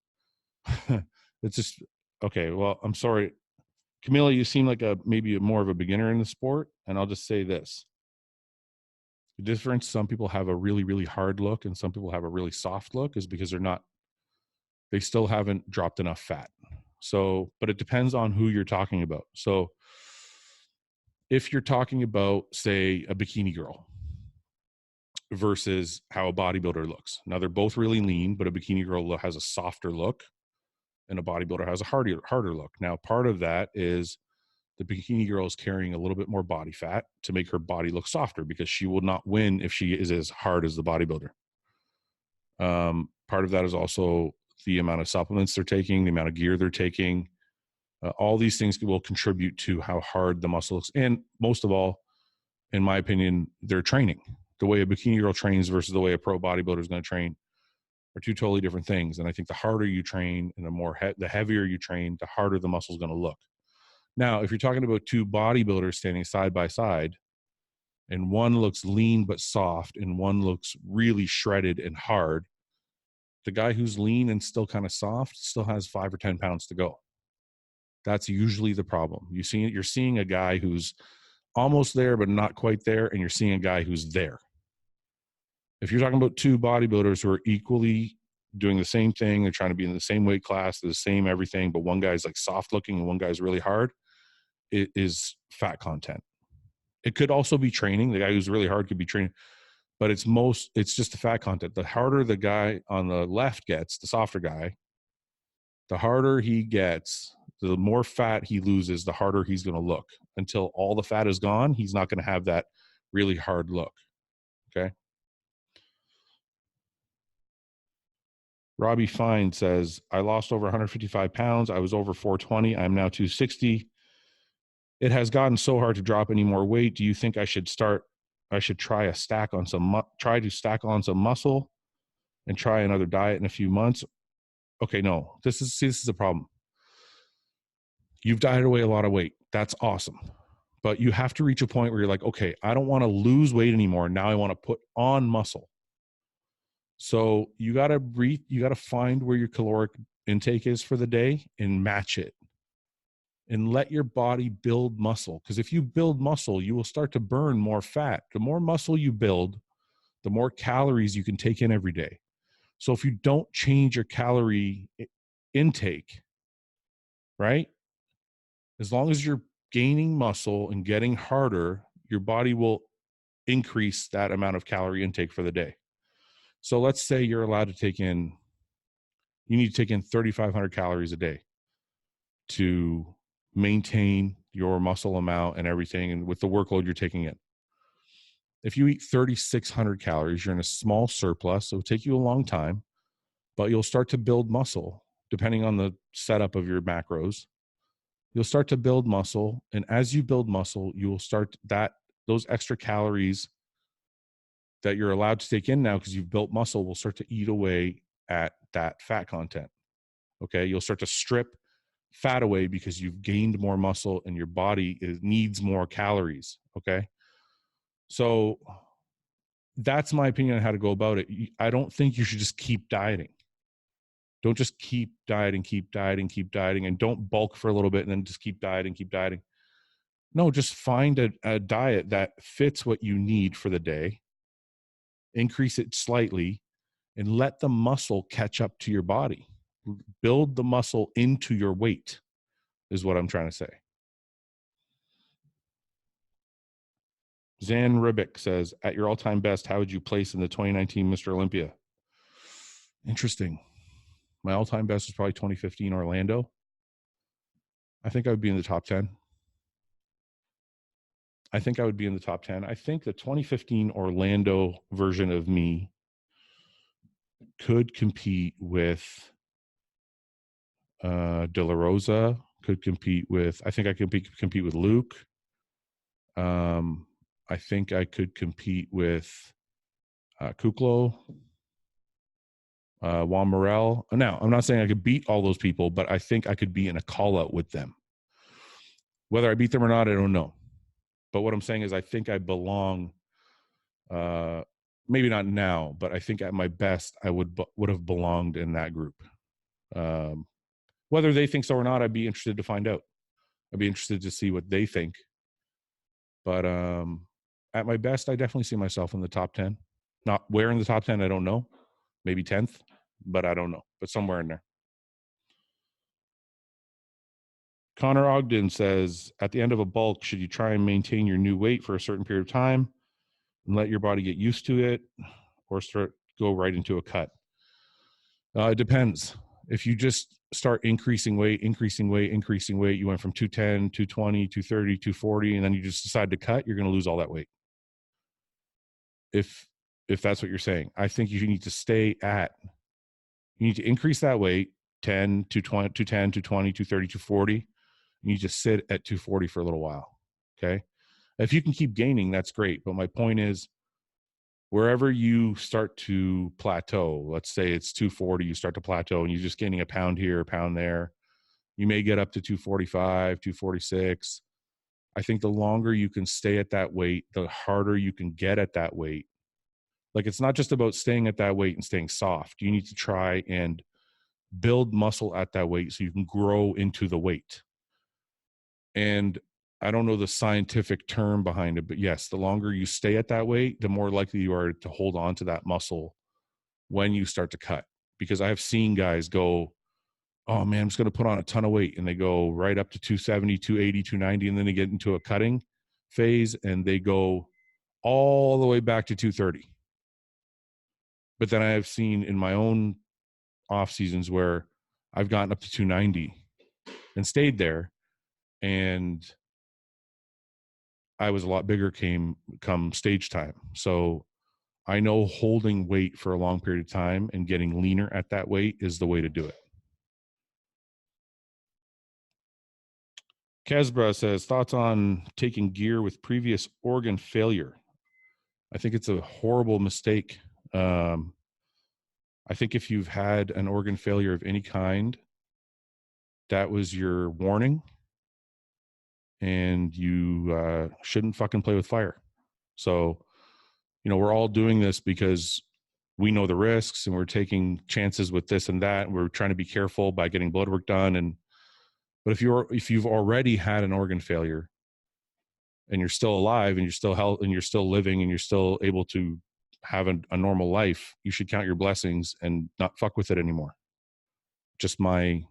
It's just, okay. Well, I'm sorry, Camila, you seem like maybe more of a beginner in the sport. And I'll just say this. The difference, some people have a really, really hard look and some people have a really soft look is because they still haven't dropped enough fat. So, but it depends on who you're talking about. So if you're talking about, say, a bikini girl versus how a bodybuilder looks. Now they're both really lean, but a bikini girl has a softer look and a bodybuilder has a harder look. Now, part of that is the bikini girl is carrying a little bit more body fat to make her body look softer because she will not win if she is as hard as the bodybuilder. Part of that is also the amount of supplements they're taking, the amount of gear they're taking. All these things will contribute to how hard the muscle looks. And most of all, in my opinion, their training. The way a bikini girl trains versus the way a pro bodybuilder is going to train are two totally different things. And I think the harder you train and the heavier you train, the harder the muscle is going to look. Now, if you're talking about two bodybuilders standing side by side, and one looks lean but soft, and one looks really shredded and hard, the guy who's lean and still kind of soft still has 5 or 10 pounds to go. That's usually the problem. You're seeing a guy who's almost there but not quite there, and you're seeing a guy who's there. If you're talking about two bodybuilders who are equally doing the same thing, they're trying to be in the same weight class, the same everything, but one guy's like soft looking and one guy's really hard, it is fat content. It could also be training. The guy who's really hard could be training, but it's just the fat content. The harder the guy on the left gets, the softer guy, the harder he gets, the more fat he loses, the harder he's going to look. Until all the fat is gone, he's not going to have that really hard look. Okay. Robbie Fine says, I lost over 155 pounds. I was over 420. I'm now 260. It has gotten so hard to drop any more weight. Do you think I should try to stack on some muscle and try another diet in a few months? Okay, no, this is a problem. You've dieted away a lot of weight. That's awesome. But you have to reach a point where you're like, okay, I don't want to lose weight anymore. Now I want to put on muscle. So you got to find where your caloric intake is for the day and match it. And let your body build muscle. Because if you build muscle, you will start to burn more fat. The more muscle you build, the more calories you can take in every day. So if you don't change your calorie intake, right? As long as you're gaining muscle and getting harder, your body will increase that amount of calorie intake for the day. So let's say you're allowed to you need to take in 3,500 calories a day to maintain your muscle amount and everything, and with the workload you're taking in. If you eat 3,600 calories, you're in a small surplus. So it'll take you a long time, but you'll start to build muscle depending on the setup of your macros. You'll start to build muscle. And as you build muscle, you will start those extra calories that you're allowed to take in now because you've built muscle will start to eat away at that fat content. Okay. You'll start to strip fat away because you've gained more muscle and your body needs more calories. Okay. So that's my opinion on how to go about it. I don't think you should just keep dieting. Don't just keep dieting, and don't bulk for a little bit and then just keep dieting. No, just find a diet that fits what you need for the day, increase it slightly, and let the muscle catch up to your body. Build the muscle into your weight is what I'm trying to say. Zan Ribic says, at your all-time best, how would you place in the 2019 Mr. Olympia? Interesting. My all-time best is probably 2015 Orlando. I think I would be in the top 10. I think the 2015 Orlando version of me could compete with De La Rosa, could compete with, I think I could compete with Luke. I think I could compete with Kuklo, Juan Morel. Now, I'm not saying I could beat all those people, but I think I could be in a call-out with them. Whether I beat them or not, I don't know. But what I'm saying is I think I belong, maybe not now, but I think at my best, I would have belonged in that group. Whether they think so or not, I'd be interested to find out. I'd be interested to see what they think. But at my best, I definitely see myself in the top 10. Not where in the top 10, I don't know. Maybe 10th, but I don't know. But somewhere in there. Connor Ogden says, at the end of a bulk, should you try and maintain your new weight for a certain period of time and let your body get used to it, or go right into a cut? It depends. If you just start increasing weight, you went from 210, 220, 230, 240, and then you just decide to cut, you're going to lose all that weight. If that's what you're saying, I think you need to you need to increase that weight, 10, 220, 210, 220, 230, 240, You just sit at 240 for a little while. Okay. If you can keep gaining, that's great. But my point is, wherever you start to plateau, let's say it's 240, you start to plateau and you're just gaining a pound here, a pound there. You may get up to 245, 246. I think the longer you can stay at that weight, the harder you can get at that weight. Like, it's not just about staying at that weight and staying soft. You need to try and build muscle at that weight so you can grow into the weight. And I don't know the scientific term behind it, but yes, the longer you stay at that weight, the more likely you are to hold on to that muscle when you start to cut. Because I have seen guys go, oh man, I'm just going to put on a ton of weight. And they go right up to 270, 280, 290. And then they get into a cutting phase and they go all the way back to 230. But then I have seen in my own off seasons where I've gotten up to 290 and stayed there. And I was a lot bigger come stage time. So I know holding weight for a long period of time and getting leaner at that weight is the way to do it. Kesbra says, thoughts on taking gear with previous organ failure? I think it's a horrible mistake. I think if you've had an organ failure of any kind, that was your warning, and you shouldn't fucking play with fire. So, we're all doing this because we know the risks and we're taking chances with this and that. And we're trying to be careful by getting blood work done. But if you've already had an organ failure and you're still alive and you're still healthy and you're still living and you're still able to have a normal life, you should count your blessings and not fuck with it anymore. Just my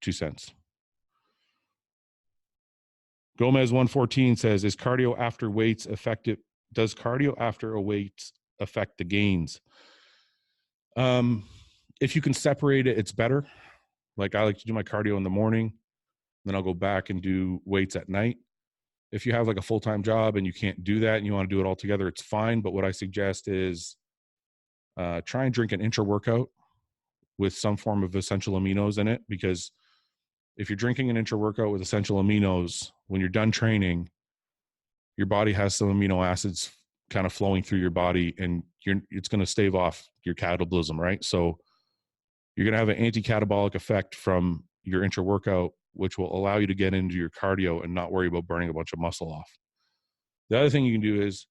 2 cents. Gomez 114 says, is cardio after weights effective? Does cardio after a weight affect the gains? If you can separate it, it's better. Like, I like to do my cardio in the morning, then I'll go back and do weights at night. If you have like a full-time job and you can't do that and you want to do it all together, it's fine. But what I suggest is try and drink an intra-workout with some form of essential aminos in it, because if you're drinking an intra-workout with essential aminos, when you're done training, your body has some amino acids kind of flowing through your body, and it's going to stave off your catabolism, right? So you're going to have an anti-catabolic effect from your intra-workout, which will allow you to get into your cardio and not worry about burning a bunch of muscle off. The other thing you can do is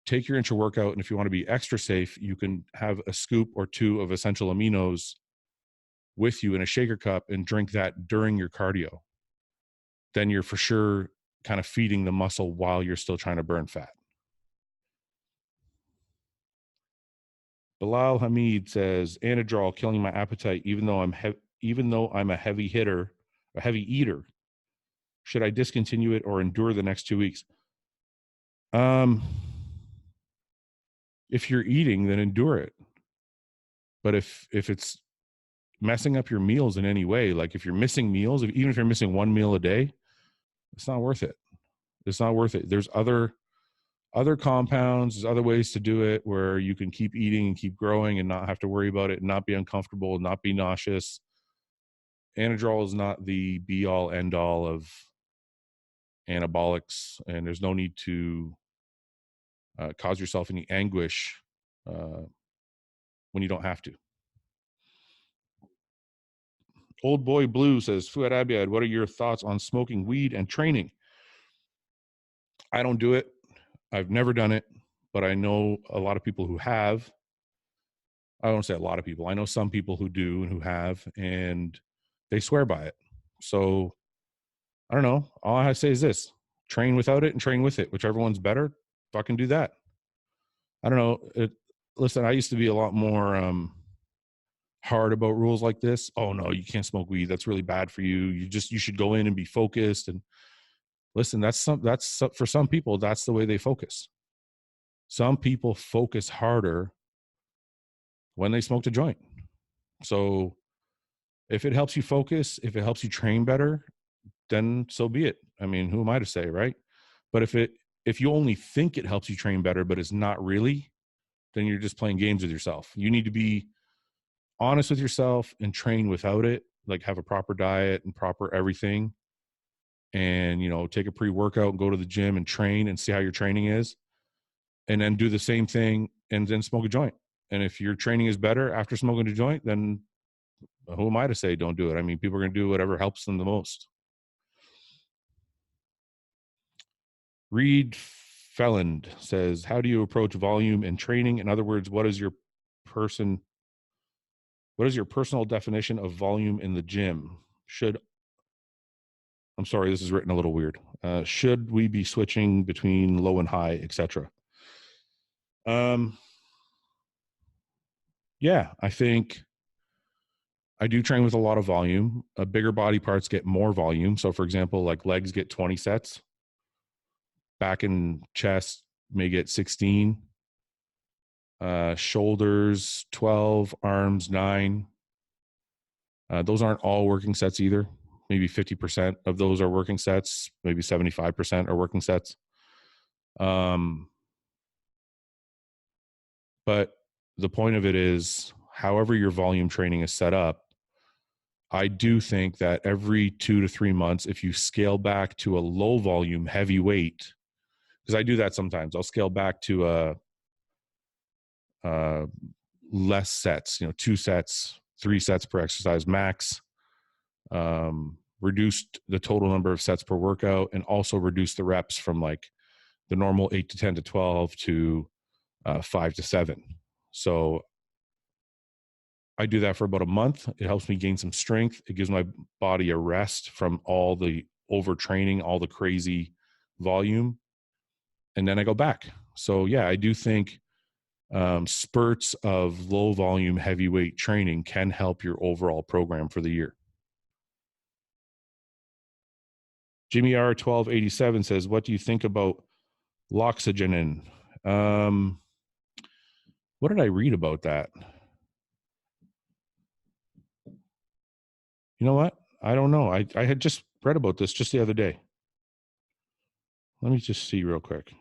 take your intra-workout, and if you want to be extra safe, you can have a scoop or two of essential aminos with you in a shaker cup and drink that during your cardio. Then you're for sure kind of feeding the muscle while you're still trying to burn fat. Bilal Hamid says, Anadrol killing my appetite, even though I'm a heavy hitter, a heavy eater. Should I discontinue it or endure the next 2 weeks? If you're eating, then endure it. But if it's messing up your meals in any way, like if you're missing meals, even if you're missing one meal a day, it's not worth it. It's not worth it. There's other compounds, there's other ways to do it where you can keep eating and keep growing and not have to worry about it and not be uncomfortable and not be nauseous. Anadrol is not the be all end all of anabolics, and there's no need to cause yourself any anguish when you don't have to. Old Boy Blue says, Fouad Abiad, what are your thoughts on smoking weed and training? I don't do it. I've never done it, but I know a lot of people who have. I don't say a lot of people. I know some people who do and who have, and they swear by it. So I don't know. All I say is this: train without it and train with it. Whichever one's better, fucking do that. I don't know. Listen, I used to be a lot more hard about rules like this. Oh no, you can't smoke weed. That's really bad for you. You should go in and be focused. And listen, that's for some people, that's the way they focus. Some people focus harder when they smoked a joint. So if it helps you focus, if it helps you train better, then so be it. I mean, who am I to say, right? But if you only think it helps you train better, but it's not really, then you're just playing games with yourself. You need to be honest with yourself and train without it, like have a proper diet and proper everything. and, take a pre-workout and go to the gym and train and see how your training is. And then do the same thing and then smoke a joint. And if your training is better after smoking a joint, then who am I to say don't do it? I mean, people are going to do whatever helps them the most. Reed Felland says, how do you approach volume and training? In other words, what is your personal definition of volume in the gym? I'm sorry, this is written a little weird. Should we be switching between low and high, etc.? Yeah, I think I do train with a lot of volume. Bigger body parts get more volume. So, for example, like legs get 20 sets. Back and chest may get 16. Shoulders 12. Arms 9. Those aren't all working sets either. Maybe 50% of those are working sets. Maybe 75% are working sets. But the point of it is, however your volume training is set up, I do think that every 2 to 3 months, if you scale back to a low volume heavy weight, because I do that sometimes, I'll scale back to less sets, 2 sets, 3 sets per exercise max, reduced the total number of sets per workout, and also reduce the reps from like the normal 8 to 10 to 12 to 5 to 7. So I do that for about a month. It helps me gain some strength. It gives my body a rest from all the overtraining, all the crazy volume. And then I go back. So yeah, I do think spurts of low volume heavyweight training can help your overall program for the year. Jimmy R1287 says, what do you think about Laxogenin? What did I read about that? You know what? I don't know. I had just read about this just the other day. Let me just see real quick.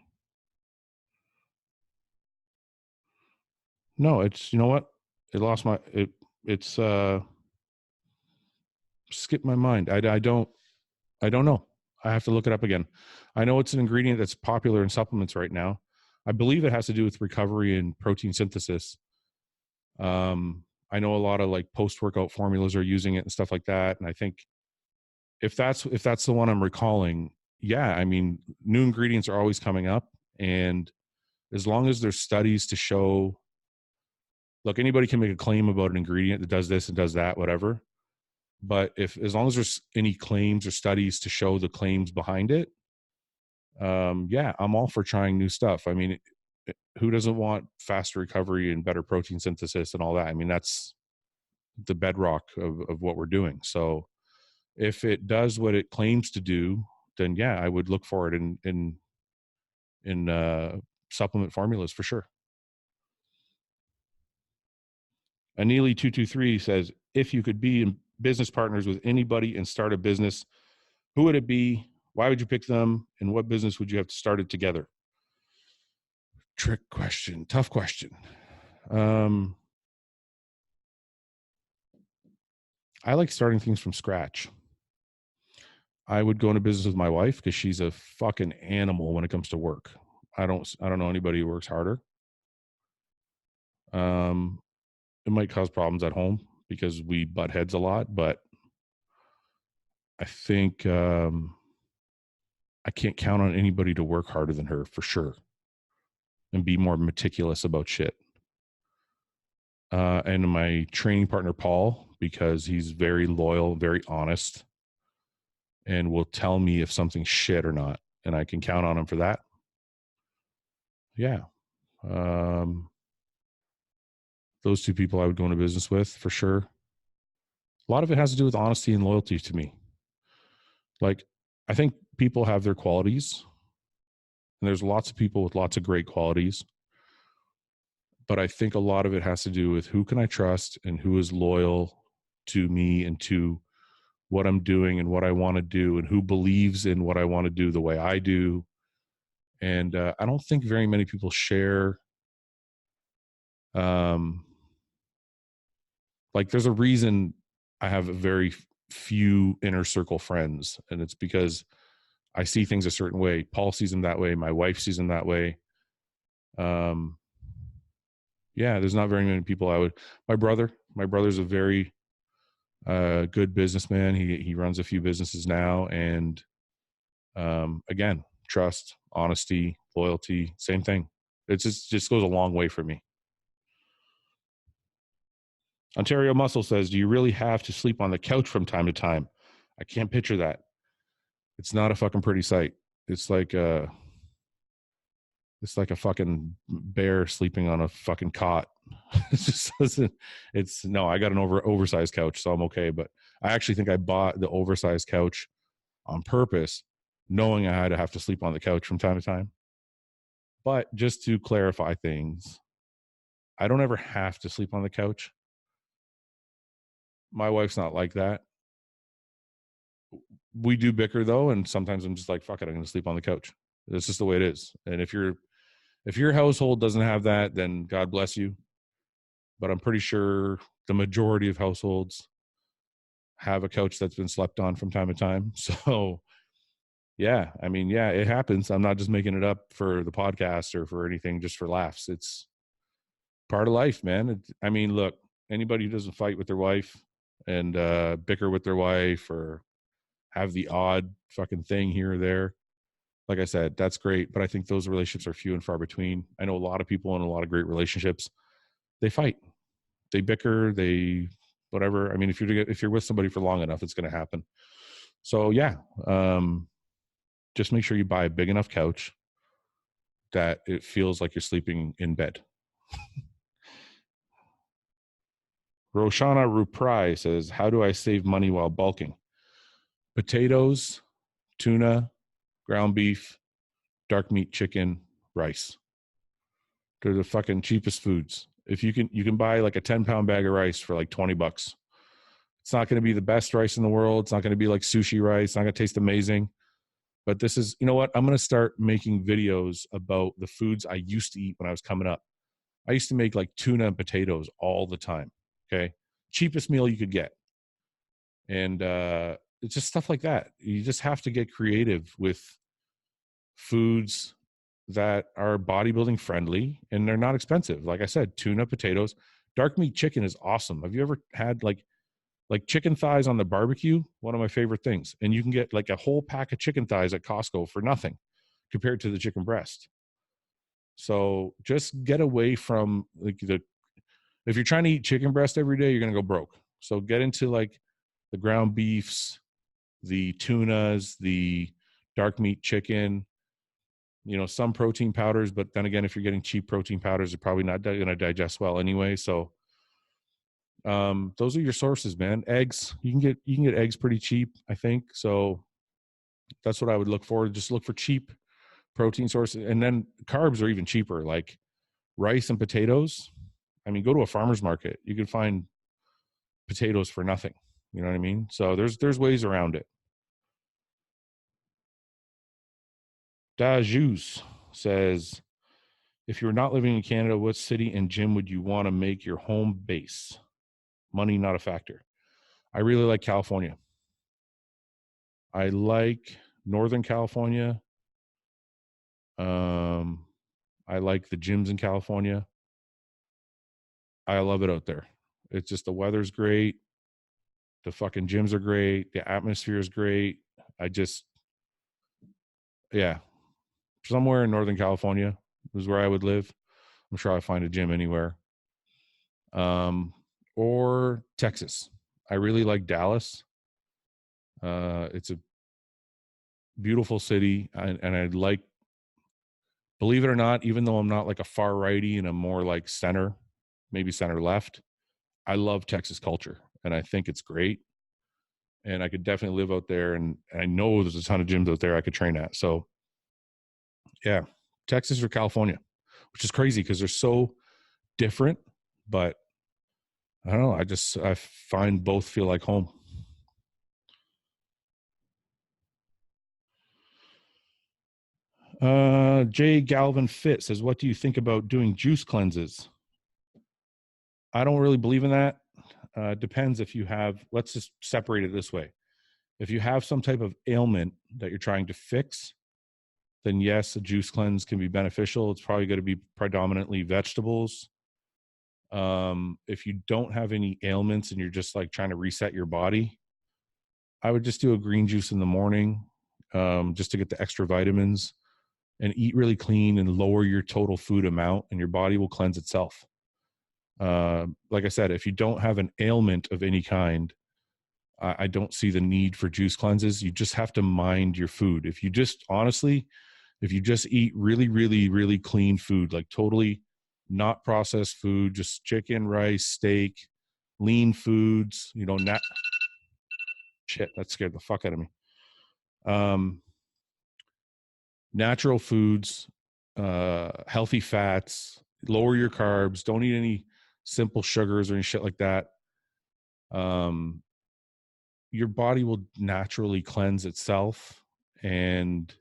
No, it's, you know what? It's skipped my mind. I don't know. I have to look it up again. I know it's an ingredient that's popular in supplements right now. I believe it has to do with recovery and protein synthesis. I know a lot of like post-workout formulas are using it and stuff like that. And I think if that's the one I'm recalling, yeah, I mean, new ingredients are always coming up, and as long as there's studies to show, look, anybody can make a claim about an ingredient that does this and does that, whatever. But as long as there's any claims or studies to show the claims behind it, yeah, I'm all for trying new stuff. I mean, who doesn't want faster recovery and better protein synthesis and all that? I mean, that's the bedrock of what we're doing. So if it does what it claims to do, then yeah, I would look for it in supplement formulas for sure. Anili223 says, if you could be in business partners with anybody and start a business, who would it be? Why would you pick them? And what business would you have to start it together? Trick question. Tough question. I like starting things from scratch. I would go into business with my wife because she's a fucking animal when it comes to work. I don't know anybody who works harder. It might cause problems at home because we butt heads a lot, but I think I can't count on anybody to work harder than her for sure and be more meticulous about shit. And my training partner, Paul, because he's very loyal, very honest, and will tell me if something's shit or not. And I can count on him for that. Yeah. Those two people I would go into business with for sure. A lot of it has to do with honesty and loyalty to me. Like, I think people have their qualities, and there's lots of people with lots of great qualities. But I think a lot of it has to do with who can I trust and who is loyal to me and to what I'm doing and what I want to do, and who believes in what I want to do the way I do. And I don't think very many people share. Like, there's a reason I have a very few inner circle friends, and it's because I see things a certain way. Paul sees them that way. My wife sees them that way. Yeah, there's not very many people my brother's a very good businessman. He runs a few businesses now. And again, trust, honesty, loyalty, same thing. It just goes a long way for me. Ontario Muscle says, do you really have to sleep on the couch from time to time? I can't picture that. It's not a fucking pretty sight. It's like a fucking bear sleeping on a fucking cot. It just doesn't. It's no. I got an oversized couch, so I'm okay. But I actually think I bought the oversized couch on purpose, knowing I had to have to sleep on the couch from time to time. But just to clarify things, I don't ever have to sleep on the couch. My wife's not like that. We do bicker though, and sometimes I'm just like, fuck it, I'm going to sleep on the couch. That's just the way it is. And if your household doesn't have that, then God bless you. But I'm pretty sure the majority of households have a couch that's been slept on from time to time. So yeah, I mean, yeah, it happens. I'm not just making it up for the podcast or for anything, just for laughs. It's part of life, man. I mean, look, anybody who doesn't fight with their wife and bicker with their wife or have the odd fucking thing here or there, like I said, that's great. But I think those relationships are few and far between. I know a lot of people in a lot of great relationships. They fight, they bicker, they whatever. I mean, if you're with somebody for long enough, it's going to happen. So yeah, just make sure you buy a big enough couch that it feels like you're sleeping in bed. Roshana Ruprai says, how do I save money while bulking? Potatoes, tuna, ground beef, dark meat, chicken, rice. They're the fucking cheapest foods. If you can buy like a 10-pound bag of rice for like $20. It's not going to be the best rice in the world. It's not going to be like sushi rice. It's not going to taste amazing. But this is, you know what? I'm going to start making videos about the foods I used to eat when I was coming up. I used to make like tuna and potatoes all the time. Okay. Cheapest meal you could get. And it's just stuff like that. You just have to get creative with foods that are bodybuilding friendly and they're not expensive. Like I said, tuna, potatoes, dark meat chicken is awesome. Have you ever had like chicken thighs on the barbecue? One of my favorite things. And you can get like a whole pack of chicken thighs at Costco for nothing compared to the chicken breast. So just get away from like if you're trying to eat chicken breast every day, you're going to go broke. So get into like the ground beefs, the tunas, the dark meat chicken, some protein powders. But then again, if you're getting cheap protein powders, they're probably not going to digest well anyway. So those are your sources, man. Eggs, you can get eggs pretty cheap, I think. So that's what I would look for. Just look for cheap protein sources. And then carbs are even cheaper, like rice and potatoes. I mean, go to a farmer's market. You can find potatoes for nothing. You know what I mean? So there's ways around it. Dajus says, if you're not living in Canada, what city and gym would you want to make your home base? Money, not a factor. I really like California. I like Northern California. I like the gyms in California. I love it out there. It's just the weather's great. The fucking gyms are great. The atmosphere is great. Yeah. Somewhere in Northern California is where I would live. I'm sure I'll find a gym anywhere. Or Texas. I really like Dallas. It's a beautiful city. And I'd like, believe it or not, even though I'm not like a far righty and I'm more like center, maybe center left, I love Texas culture and I think it's great. And I could definitely live out there. And I know there's a ton of gyms out there I could train at. So yeah, Texas or California, which is crazy because they're so different, but I don't know. I find both feel like home. Jay Galvin Fit says, what do you think about doing juice cleanses? I don't really believe in that. Depends if you have, let's just separate it this way. If you have some type of ailment that you're trying to fix, then yes, a juice cleanse can be beneficial. It's probably going to be predominantly vegetables. If you don't have any ailments and you're just like trying to reset your body, I would just do a green juice in the morning, just to get the extra vitamins, and eat really clean and lower your total food amount, and your body will cleanse itself. Like I said, if you don't have an ailment of any kind, I don't see the need for juice cleanses. You just have to mind your food. If you just honestly, if you just eat really, really, really clean food, like totally not processed food, just chicken, rice, steak, lean foods, you know, shit, that scared the fuck out of me. Natural foods, healthy fats, lower your carbs, don't eat any simple sugars or any shit like that. Your body will naturally cleanse itself, and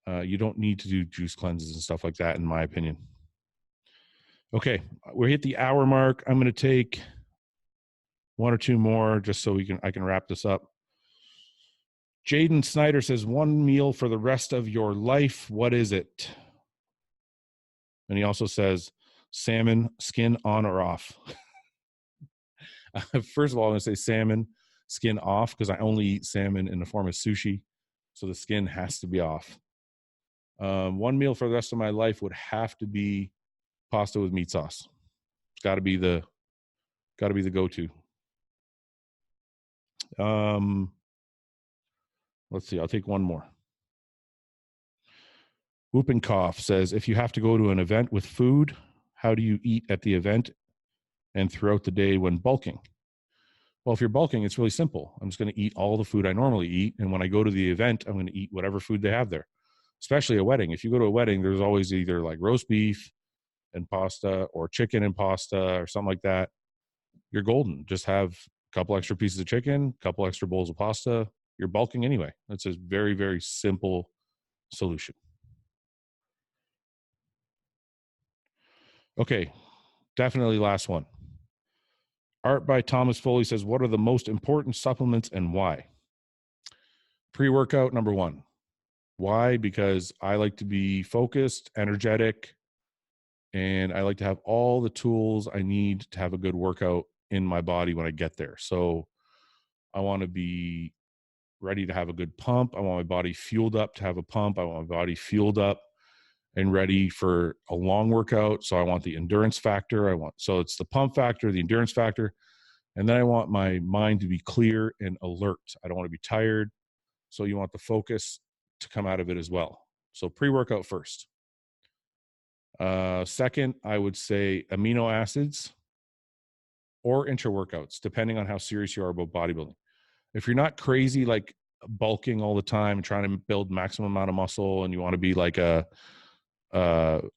you don't need to do juice cleanses and stuff like that, in my opinion. Okay, we hit the hour mark. I'm going to take one or two more just so I can wrap this up. Jaden Snyder says, one meal for the rest of your life. What is it? And he also says, salmon, skin on or off. First of all, I'm going to say salmon, skin off, because I only eat salmon in the form of sushi. So the skin has to be off. One meal for the rest of my life would have to be pasta with meat sauce. It's got to be the go-to. Let's see. I'll take one more. Whoopin' Cough says, if you have to go to an event with food, how do you eat at the event and throughout the day when bulking? Well, if you're bulking, it's really simple. I'm just going to eat all the food I normally eat. And when I go to the event, I'm going to eat whatever food they have there, especially a wedding. If you go to a wedding, there's always either like roast beef and pasta or chicken and pasta or something like that. You're golden. Just have a couple extra pieces of chicken, a couple extra bowls of pasta. You're bulking anyway. That's a very, very simple solution. Okay, definitely last one. Art by Thomas Foley says, what are the most important supplements and why? Pre-workout, number one. Why? Because I like to be focused, energetic, and I like to have all the tools I need to have a good workout in my body when I get there. So I want to be ready to have a good pump. I want my body fueled up to have a pump. I want my body fueled up and ready for a long workout. So I want the endurance factor. So it's the pump factor, the endurance factor. And then I want my mind to be clear and alert. I don't want to be tired. So you want the focus to come out of it as well. So pre-workout first. Second, I would say amino acids or intra-workouts, depending on how serious you are about bodybuilding. If you're not crazy, like bulking all the time, trying to build maximum amount of muscle, and you want to be like a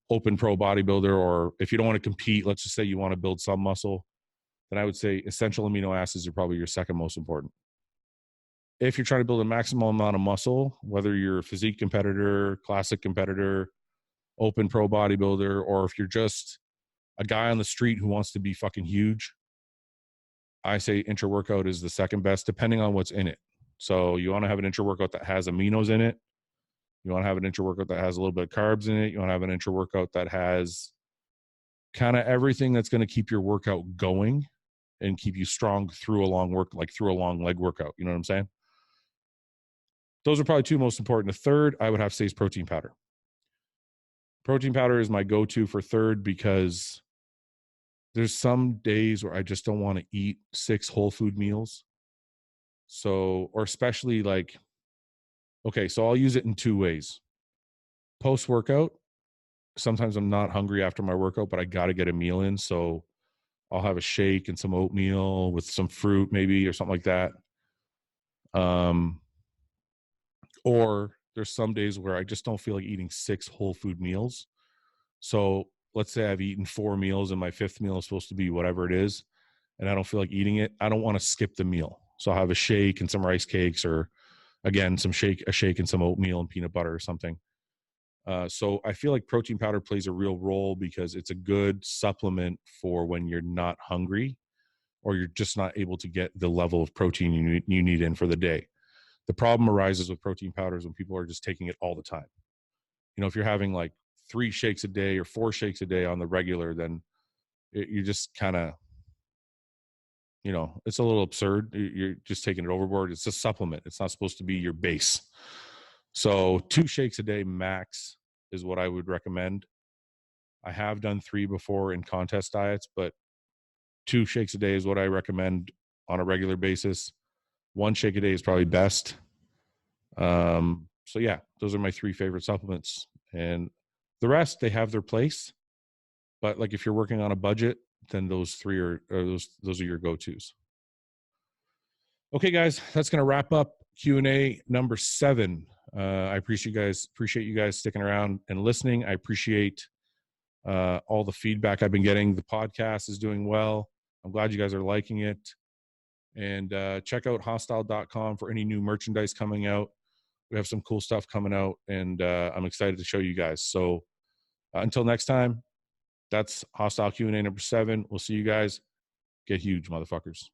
open pro bodybuilder, or if you don't want to compete, let's just say you want to build some muscle, then I would say essential amino acids are probably your second most important. If you're trying to build a maximum amount of muscle, whether you're a physique competitor, classic competitor, open pro bodybuilder, or if you're just a guy on the street who wants to be fucking huge, I say intra-workout is the second best, depending on what's in it. So you want to have an intra-workout that has aminos in it. You want to have an intra-workout that has a little bit of carbs in it. You want to have an intra-workout that has kind of everything that's going to keep your workout going and keep you strong through a long through a long leg workout. You know what I'm saying? Those are probably two most important. The third, I would have to say, is protein powder. Protein powder is my go-to for third, because there's some days where I just don't want to eat 6 whole food meals. So, or especially like, okay, so I'll use it in 2 ways. Post-workout, sometimes I'm not hungry after my workout, but I got to get a meal in. So I'll have a shake and some oatmeal with some fruit maybe, or something like that. Or there's some days where I just don't feel like eating 6 whole food meals. So let's say I've eaten 4 meals and my 5th meal is supposed to be whatever it is, and I don't feel like eating it. I don't want to skip the meal. So I'll have a shake and some rice cakes, or again, a shake and some oatmeal and peanut butter or something. So I feel like protein powder plays a real role, because it's a good supplement for when you're not hungry or you're just not able to get the level of protein you need in for the day. The problem arises with protein powders when people are just taking it all the time. You know, if you're having like 3 shakes a day or 4 shakes a day on the regular, then you're just kind of, you know, it's a little absurd. You're just taking it overboard. It's a supplement. It's not supposed to be your base. So 2 shakes a day max is what I would recommend. I have done 3 before in contest diets, but 2 shakes a day is what I recommend on a regular basis. 1 shake a day is probably best. So yeah, those are my 3 favorite supplements, and the rest, they have their place. But like if you're working on a budget, then those 3 are those are your go-tos. Okay, guys, that's going to wrap up Q&A number 7. I appreciate you guys sticking around and listening. I appreciate all the feedback I've been getting. The podcast is doing well. I'm glad you guys are liking it. And check out hostile.com for any new merchandise coming out. We have some cool stuff coming out, and I'm excited to show you guys. So until next time, that's Hostile Q&A number 7. We'll see you guys. Get huge, motherfuckers.